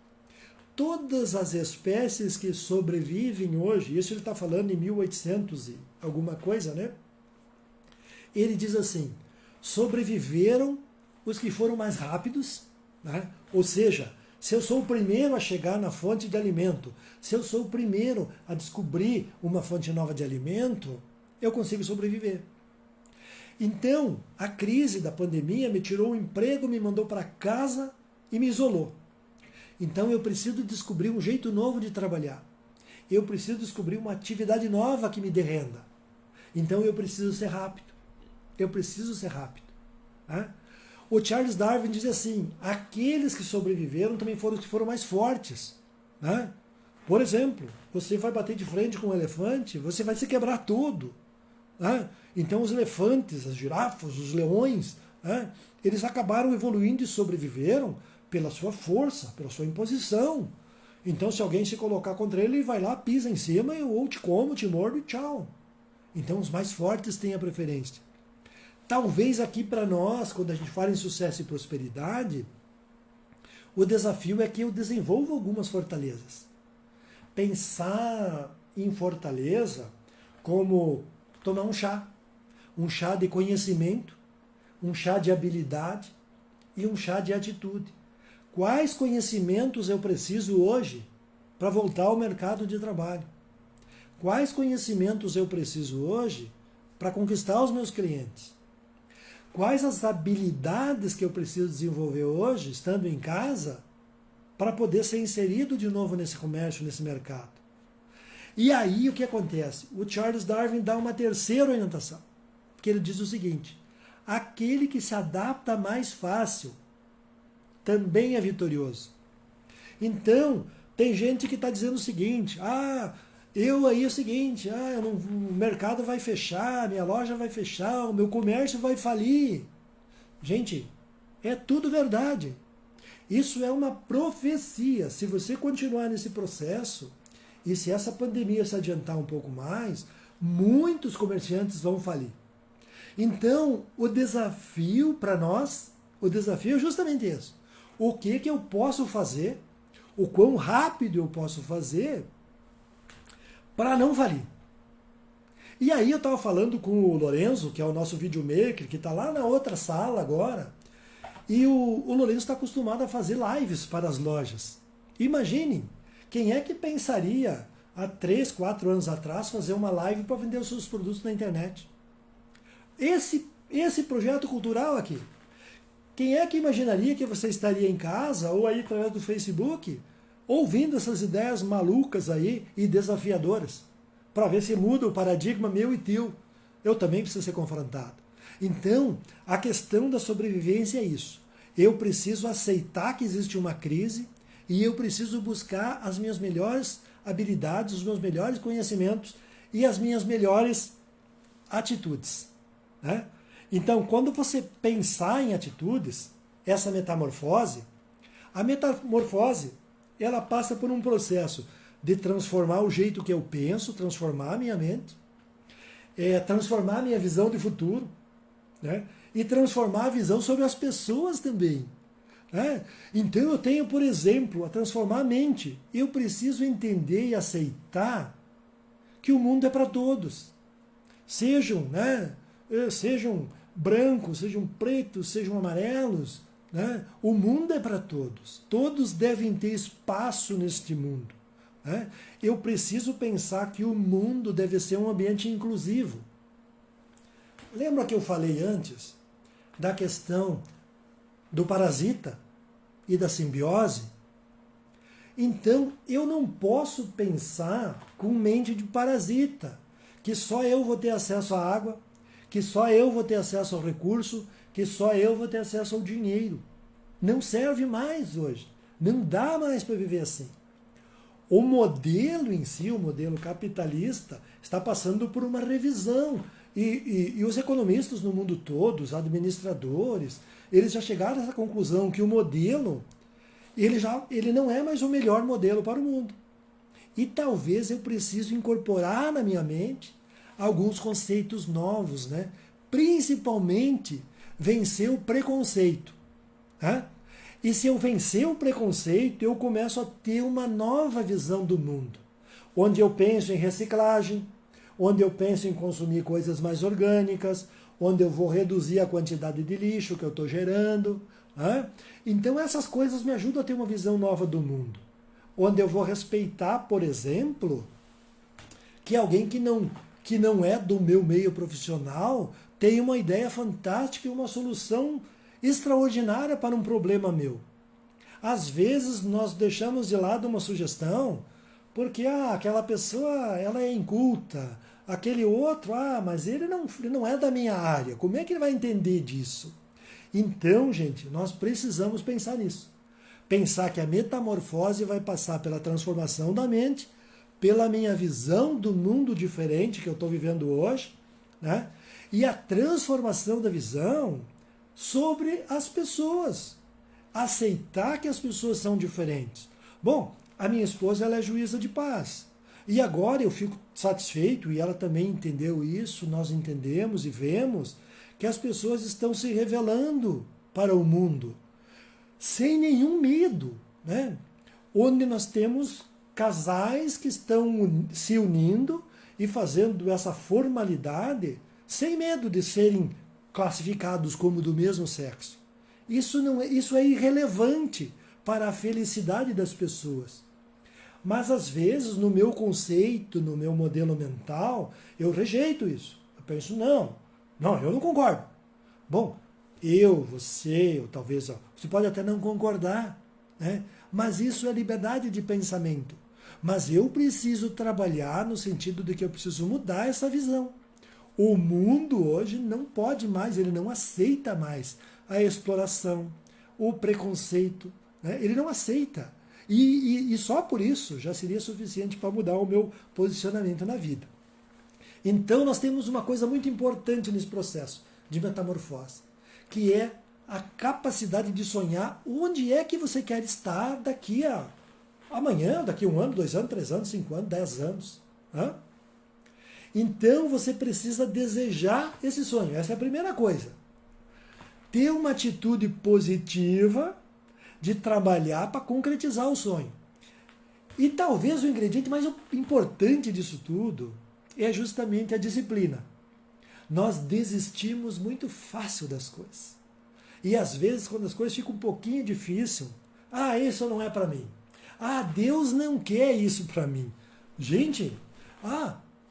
todas as espécies que sobrevivem hoje, isso ele está falando em 1800 e alguma coisa, né? Ele diz assim: sobreviveram os que foram mais rápidos, né? Ou seja, se eu sou o primeiro a chegar na fonte de alimento, se eu sou o primeiro a descobrir uma fonte nova de alimento, eu consigo sobreviver. Então, a crise da pandemia me tirou o emprego, me mandou para casa e me isolou. Então eu preciso descobrir um jeito novo de trabalhar. Eu preciso descobrir uma atividade nova que me dê renda. Então eu preciso ser rápido. Eu preciso ser rápido. Né? O Charles Darwin diz assim: aqueles que sobreviveram também foram os que foram mais fortes. Né? Por exemplo, você vai bater de frente com um elefante, você vai se quebrar tudo. Né? Então os elefantes, as girafas, os leões, né? Eles acabaram evoluindo e sobreviveram pela sua força, pela sua imposição. Então se alguém se colocar contra ele, ele vai lá, pisa em cima, ou te como, te mordo e tchau. Então os mais fortes têm a preferência. Talvez aqui para nós, quando a gente fala em sucesso e prosperidade, o desafio é que eu desenvolva algumas fortalezas. Pensar em fortaleza como tomar um chá de conhecimento, um chá de habilidade e um chá de atitude. Quais conhecimentos eu preciso hoje para voltar ao mercado de trabalho? Quais conhecimentos eu preciso hoje para conquistar os meus clientes? Quais as habilidades que eu preciso desenvolver hoje, estando em casa, para poder ser inserido de novo nesse comércio, nesse mercado? E aí o que acontece? O Charles Darwin dá uma terceira orientação, que ele diz o seguinte: aquele que se adapta mais fácil também é vitorioso. Então, tem gente que está dizendo o seguinte: o seguinte, o mercado vai fechar, minha loja vai fechar, o meu comércio vai falir. Gente, é tudo verdade. Isso é uma profecia. Se você continuar nesse processo, e se essa pandemia se adiantar um pouco mais, muitos comerciantes vão falir. Então, o desafio para nós, o desafio é justamente isso. O que eu posso fazer, o quão rápido eu posso fazer para não falir. E aí eu estava falando com o Lorenzo, que é o nosso videomaker, que está lá na outra sala agora, e o Lorenzo está acostumado a fazer lives para as lojas. Imaginem, quem é que pensaria há 3, 4 anos atrás fazer uma live para vender os seus produtos na internet? Esse projeto cultural aqui. Quem é que imaginaria que você estaria em casa ou aí através do Facebook ouvindo essas ideias malucas aí e desafiadoras para ver se muda o paradigma meu e teu? Eu também preciso ser confrontado. Então, a questão da sobrevivência é isso. Eu preciso aceitar que existe uma crise e eu preciso buscar as minhas melhores habilidades, os meus melhores conhecimentos e as minhas melhores atitudes. Né? Então, quando você pensar em atitudes, essa metamorfose, a metamorfose, ela passa por um processo de transformar o jeito que eu penso, transformar a minha mente, transformar a minha visão de futuro, né? E transformar a visão sobre as pessoas também. Né? Então eu tenho, por exemplo, a transformar a mente. Eu preciso entender e aceitar que o mundo é para todos. Sejam brancos, sejam pretos, sejam amarelos. Né? O mundo é para todos. Todos devem ter espaço neste mundo. Né? Eu preciso pensar que o mundo deve ser um ambiente inclusivo. Lembra que eu falei antes da questão do parasita e da simbiose? Então, eu não posso pensar com mente de parasita, que só eu vou ter acesso à água, que só eu vou ter acesso ao recurso, que só eu vou ter acesso ao dinheiro. Não serve mais hoje. Não dá mais para viver assim. O modelo em si, o modelo capitalista, está passando por uma revisão. E os economistas no mundo todo, os administradores, eles já chegaram a essa conclusão que o modelo, ele não é mais o melhor modelo para o mundo. E talvez eu preciso incorporar na minha mente alguns conceitos novos, né? Principalmente vencer o preconceito. Né? E se eu vencer o preconceito, eu começo a ter uma nova visão do mundo, onde eu penso em reciclagem, onde eu penso em consumir coisas mais orgânicas, onde eu vou reduzir a quantidade de lixo que eu estou gerando. Né? Então essas coisas me ajudam a ter uma visão nova do mundo, onde eu vou respeitar, por exemplo, que alguém que não é do meu meio profissional tem uma ideia fantástica e uma solução extraordinária para um problema meu. Às vezes nós deixamos de lado uma sugestão porque aquela pessoa ela é inculta, aquele outro, mas ele não é da minha área, como é que ele vai entender disso? Então, gente, nós precisamos pensar nisso. Pensar que a metamorfose vai passar pela transformação da mente, pela minha visão do mundo diferente que eu estou vivendo hoje, né? E a transformação da visão sobre as pessoas. Aceitar que as pessoas são diferentes. Bom, a minha esposa ela é juíza de paz. E agora eu fico satisfeito, e ela também entendeu isso, nós entendemos e vemos que as pessoas estão se revelando para o mundo, sem nenhum medo, né? Onde nós temos casais que estão se unindo e fazendo essa formalidade sem medo de serem classificados como do mesmo sexo. Isso é irrelevante para a felicidade das pessoas. Mas às vezes, no meu conceito, no meu modelo mental, eu rejeito isso. Eu penso, não, eu não concordo. Bom, você, ou talvez, você pode até não concordar, né? Mas isso é liberdade de pensamento. Mas eu preciso trabalhar no sentido de que eu preciso mudar essa visão. O mundo hoje não pode mais, ele não aceita mais a exploração, o preconceito, né? Ele não aceita. E só por isso já seria suficiente para mudar o meu posicionamento na vida. Então nós temos uma coisa muito importante nesse processo de metamorfose, que é a capacidade de sonhar onde é que você quer estar daqui a amanhã, daqui a 1 ano, 2 anos, 3 anos, 5 anos, 10 anos. Né? Então você precisa desejar esse sonho. Essa é a primeira coisa. Ter uma atitude positiva de trabalhar para concretizar o sonho. E talvez o ingrediente mais importante disso tudo é justamente a disciplina. Nós desistimos muito fácil das coisas. E às vezes, quando as coisas ficam um pouquinho difíceis, isso não é para mim. Deus não quer isso para mim. Gente,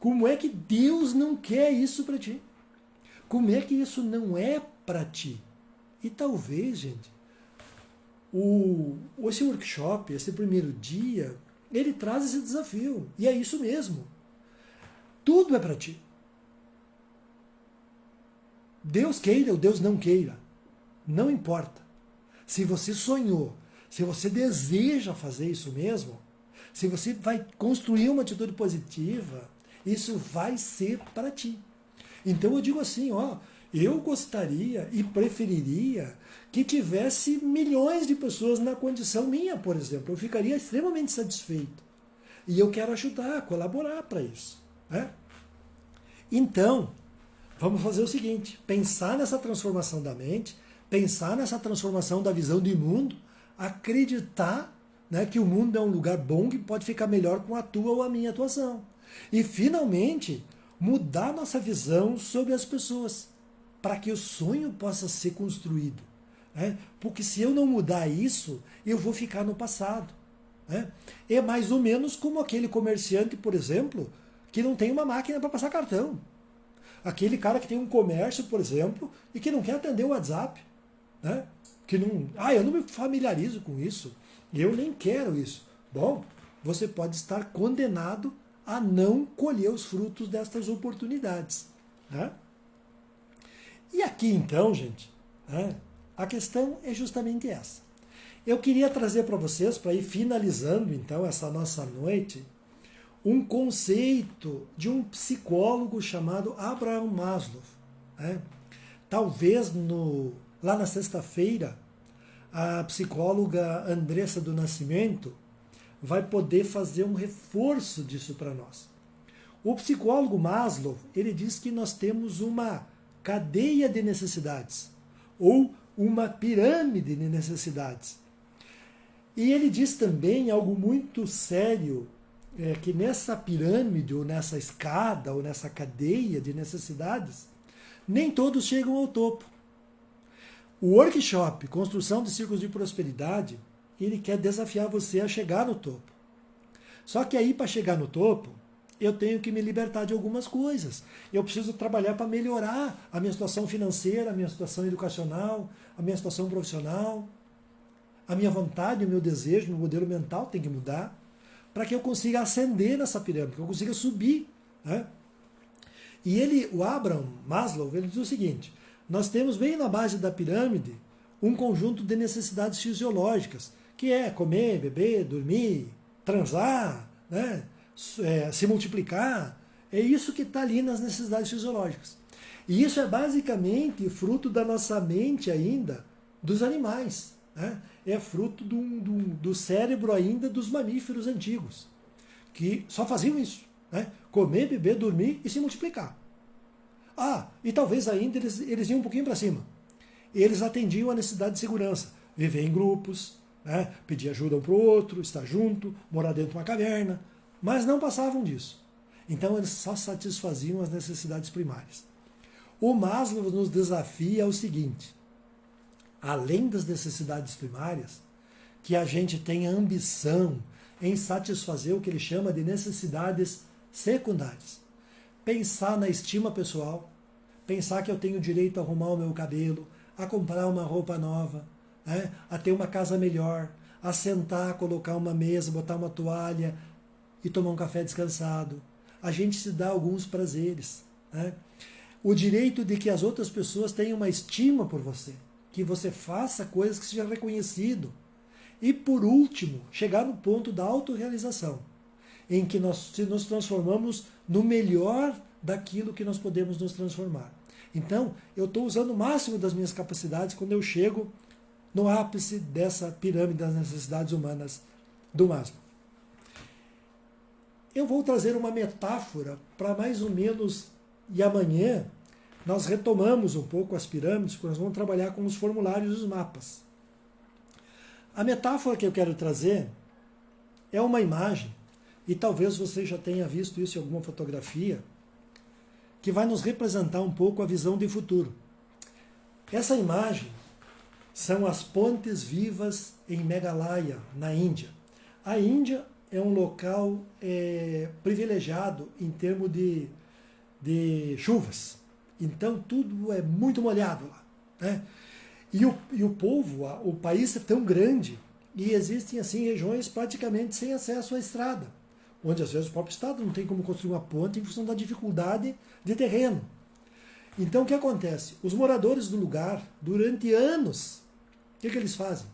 como é que Deus não quer isso para ti? Como é que isso não é para ti? E talvez, gente, esse workshop, esse primeiro dia, ele traz esse desafio. E é isso mesmo. Tudo é para ti. Deus queira ou Deus não queira, não importa. Se você sonhou, se você deseja fazer isso mesmo, se você vai construir uma atitude positiva, isso vai ser para ti. Então eu digo assim, eu gostaria e preferiria que tivesse milhões de pessoas na condição minha, por exemplo. Eu ficaria extremamente satisfeito. E eu quero ajudar, colaborar para isso. Né? Então, vamos fazer o seguinte, pensar nessa transformação da mente, pensar nessa transformação da visão de mundo, acreditar, né, que o mundo é um lugar bom que pode ficar melhor com a tua ou a minha atuação. E, finalmente, mudar nossa visão sobre as pessoas, para que o sonho possa ser construído. Né? Porque se eu não mudar isso, eu vou ficar no passado. Né? É mais ou menos como aquele comerciante, por exemplo, que não tem uma máquina para passar cartão. Aquele cara que tem um comércio, por exemplo, e que não quer atender o WhatsApp. Né? Que não, eu não me familiarizo com isso. Eu nem quero isso. Bom, você pode estar condenado a não colher os frutos destas oportunidades. Né? E aqui então, gente, Né? A questão é justamente essa. Eu queria trazer para vocês, para ir finalizando então essa nossa noite, um conceito de um psicólogo chamado Abraham Maslow. Né? Talvez lá na sexta-feira, a psicóloga Andressa do Nascimento vai poder fazer um reforço disso para nós. O psicólogo Maslow, ele diz que nós temos uma cadeia de necessidades, ou uma pirâmide de necessidades. E ele diz também algo muito sério, que nessa pirâmide, ou nessa escada, ou nessa cadeia de necessidades, nem todos chegam ao topo. O workshop Construção de Círculos de Prosperidade, ele quer desafiar você a chegar no topo. Só que aí, para chegar no topo, eu tenho que me libertar de algumas coisas. Eu preciso trabalhar para melhorar a minha situação financeira, a minha situação educacional, a minha situação profissional. A minha vontade, o meu desejo, o meu modelo mental tem que mudar para que eu consiga ascender nessa pirâmide, que eu consiga subir. Né? E o Abraham Maslow, ele diz o seguinte: nós temos bem na base da pirâmide um conjunto de necessidades fisiológicas, que é comer, beber, dormir, transar, né? Se multiplicar. É isso que está ali nas necessidades fisiológicas. E isso é basicamente fruto da nossa mente ainda dos animais. Né? É fruto do cérebro ainda dos mamíferos antigos, que só faziam isso. Né? Comer, beber, dormir e se multiplicar. E talvez ainda eles iam um pouquinho para cima. Eles atendiam a necessidade de segurança, viver em grupos, né? Pedir ajuda um para o outro, estar junto, morar dentro de uma caverna, mas não passavam disso. Então eles só satisfaziam as necessidades primárias. O Maslow nos desafia ao seguinte: além das necessidades primárias, que a gente tenha ambição em satisfazer o que ele chama de necessidades secundárias. Pensar na estima pessoal, pensar que eu tenho direito a arrumar o meu cabelo, a comprar uma roupa nova, né? A ter uma casa melhor, a sentar, colocar uma mesa, botar uma toalha e tomar um café descansado. A gente se dá alguns prazeres. Né? O direito de que as outras pessoas tenham uma estima por você, que você faça coisas que seja reconhecido. E por último, chegar no ponto da autorrealização, em que nós nos transformamos no melhor daquilo que nós podemos nos transformar. Então, eu estou usando o máximo das minhas capacidades quando eu chego no ápice dessa pirâmide das necessidades humanas do Maslow. Eu vou trazer uma metáfora para mais ou menos, e amanhã nós retomamos um pouco as pirâmides, porque nós vamos trabalhar com os formulários e os mapas. A metáfora que eu quero trazer é uma imagem, e talvez você já tenha visto isso em alguma fotografia, que vai nos representar um pouco a visão de futuro. Essa imagem são as pontes vivas em Meghalaya, na Índia. A Índia é um local privilegiado em termos de chuvas. Então tudo é muito molhado lá. Né? E o povo, o país é tão grande e existem assim regiões praticamente sem acesso à estrada, onde às vezes o próprio Estado não tem como construir uma ponte em função da dificuldade de terreno. Então o que acontece? Os moradores do lugar, durante anos, o que eles fazem?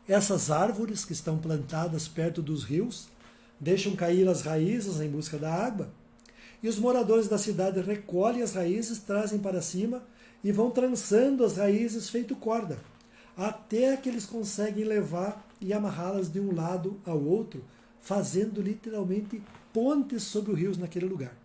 Essas árvores que estão plantadas perto dos rios deixam cair as raízes em busca da água, e os moradores da cidade recolhem as raízes, trazem para cima e vão trançando as raízes feito corda, até que eles conseguem levar e amarrá-las de um lado ao outro, fazendo literalmente pontes sobre os rios naquele lugar.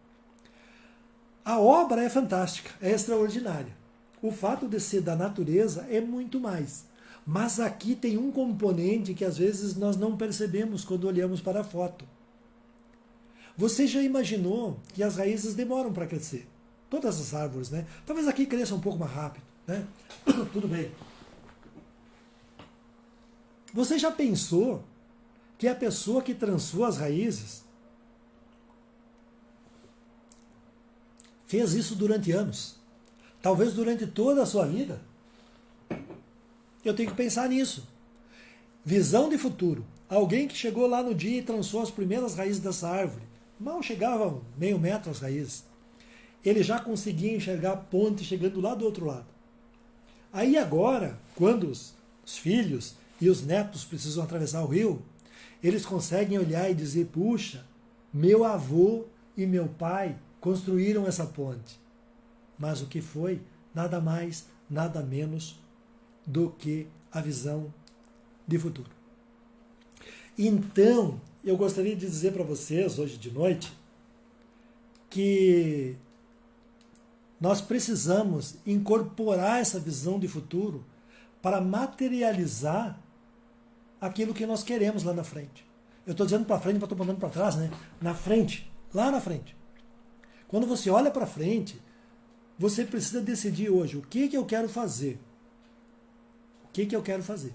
A obra é fantástica, é extraordinária. O fato de ser da natureza é muito mais. Mas aqui tem um componente que às vezes nós não percebemos quando olhamos para a foto. Você já imaginou que as raízes demoram para crescer? Todas as árvores, né? Talvez aqui cresça um pouco mais rápido, né? Tudo bem. Você já pensou que a pessoa que trançou as raízes fez isso durante anos? Talvez durante toda a sua vida? Eu tenho que pensar nisso. Visão de futuro. Alguém que chegou lá no dia e trançou as primeiras raízes dessa árvore. Mal chegavam meio metro as raízes. Ele já conseguia enxergar a ponte chegando lá do outro lado. Aí agora, quando os filhos e os netos precisam atravessar o rio, eles conseguem olhar e dizer, puxa, meu avô e meu pai construíram essa ponte. Mas o que foi? Nada mais, nada menos do que a visão de futuro. Então, eu gostaria de dizer para vocês, hoje de noite, que nós precisamos incorporar essa visão de futuro para materializar aquilo que nós queremos lá na frente. Eu estou dizendo para frente, mas estou mandando para trás, né? Na frente, lá na frente. Quando você olha para frente, você precisa decidir hoje o que eu quero fazer. O que eu quero fazer?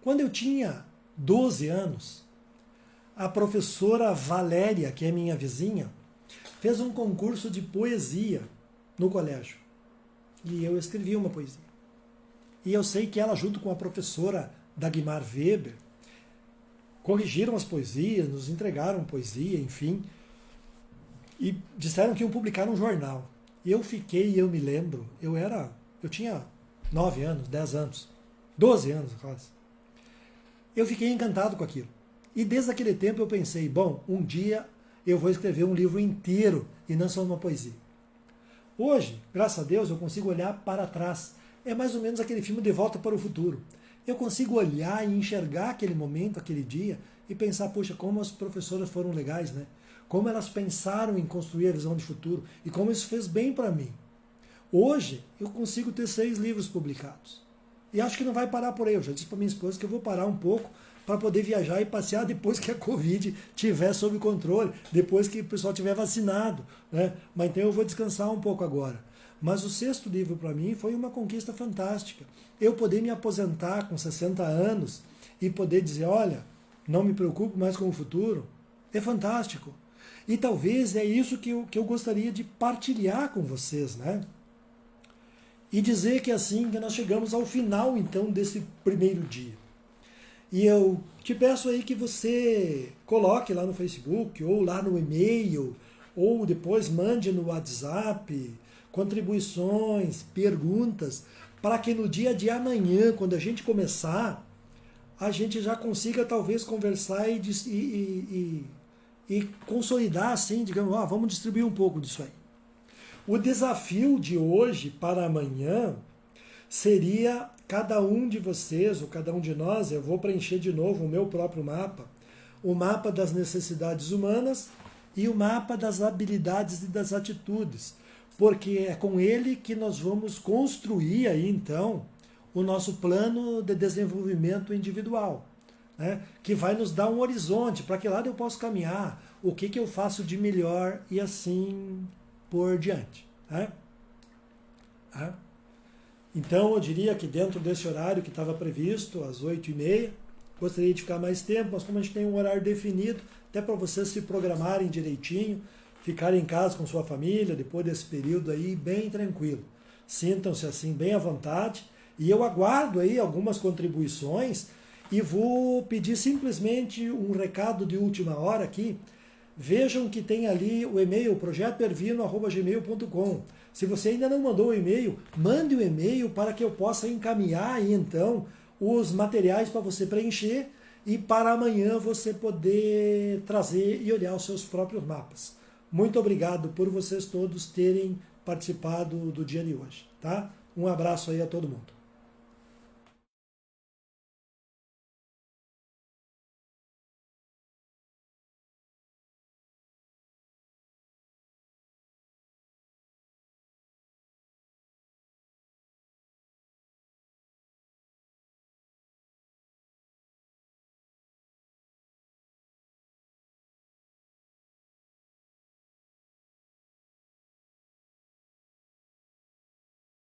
Quando eu tinha 12 anos, a professora Valéria, que é minha vizinha, fez um concurso de poesia no colégio. E eu escrevi uma poesia. E eu sei que ela, junto com a professora Dagmar Weber, corrigiram as poesias, nos entregaram poesia, enfim, e disseram que iam publicar num jornal. E eu fiquei, eu me lembro, eu tinha 9 anos, 10 anos, 12 anos quase. Eu fiquei encantado com aquilo. E desde aquele tempo eu pensei, bom, um dia eu vou escrever um livro inteiro e não só uma poesia. Hoje, graças a Deus, eu consigo olhar para trás. É mais ou menos aquele filme De Volta para o Futuro. Eu consigo olhar e enxergar aquele momento, aquele dia, e pensar, poxa, como as professoras foram legais, né? Como elas pensaram em construir a visão de futuro e como isso fez bem para mim. Hoje, eu consigo ter 6 livros publicados. E acho que não vai parar por aí. Eu já disse para minha esposa que eu vou parar um pouco para poder viajar e passear depois que a Covid estiver sob controle, depois que o pessoal estiver vacinado, né? Mas então eu vou descansar um pouco agora. Mas o 6º livro para mim foi uma conquista fantástica. Eu poder me aposentar com 60 anos e poder dizer, olha, não me preocupo mais com o futuro, é fantástico. E talvez é isso que eu gostaria de partilhar com vocês, né? E dizer que assim que nós chegamos ao final, então, desse primeiro dia. E eu te peço aí que você coloque lá no Facebook, ou lá no e-mail, ou depois mande no WhatsApp, contribuições, perguntas, para que no dia de amanhã, quando a gente começar, a gente já consiga talvez conversar e consolidar, assim, digamos, vamos distribuir um pouco disso aí. O desafio de hoje para amanhã seria cada um de vocês, ou cada um de nós, eu vou preencher de novo o meu próprio mapa, o mapa das necessidades humanas e o mapa das habilidades e das atitudes, porque é com ele que nós vamos construir aí, então, o nosso plano de desenvolvimento individual, né? Que vai nos dar um horizonte, para que lado eu posso caminhar, o que eu faço de melhor e assim por diante. Né? Então eu diria que dentro desse horário que estava previsto, às 8h30, gostaria de ficar mais tempo, mas como a gente tem um horário definido, até para vocês se programarem direitinho, ficarem em casa com sua família, depois desse período aí, bem tranquilo. Sintam-se assim bem à vontade, e eu aguardo aí algumas contribuições, e vou pedir simplesmente um recado de última hora aqui. Vejam que tem ali o e-mail, projetopervino@gmail.com. Se você ainda não mandou o e-mail, mande o e-mail para que eu possa encaminhar aí, então, os materiais para você preencher e para amanhã você poder trazer e olhar os seus próprios mapas. Muito obrigado por vocês todos terem participado do dia de hoje. Tá? Um abraço aí a todo mundo.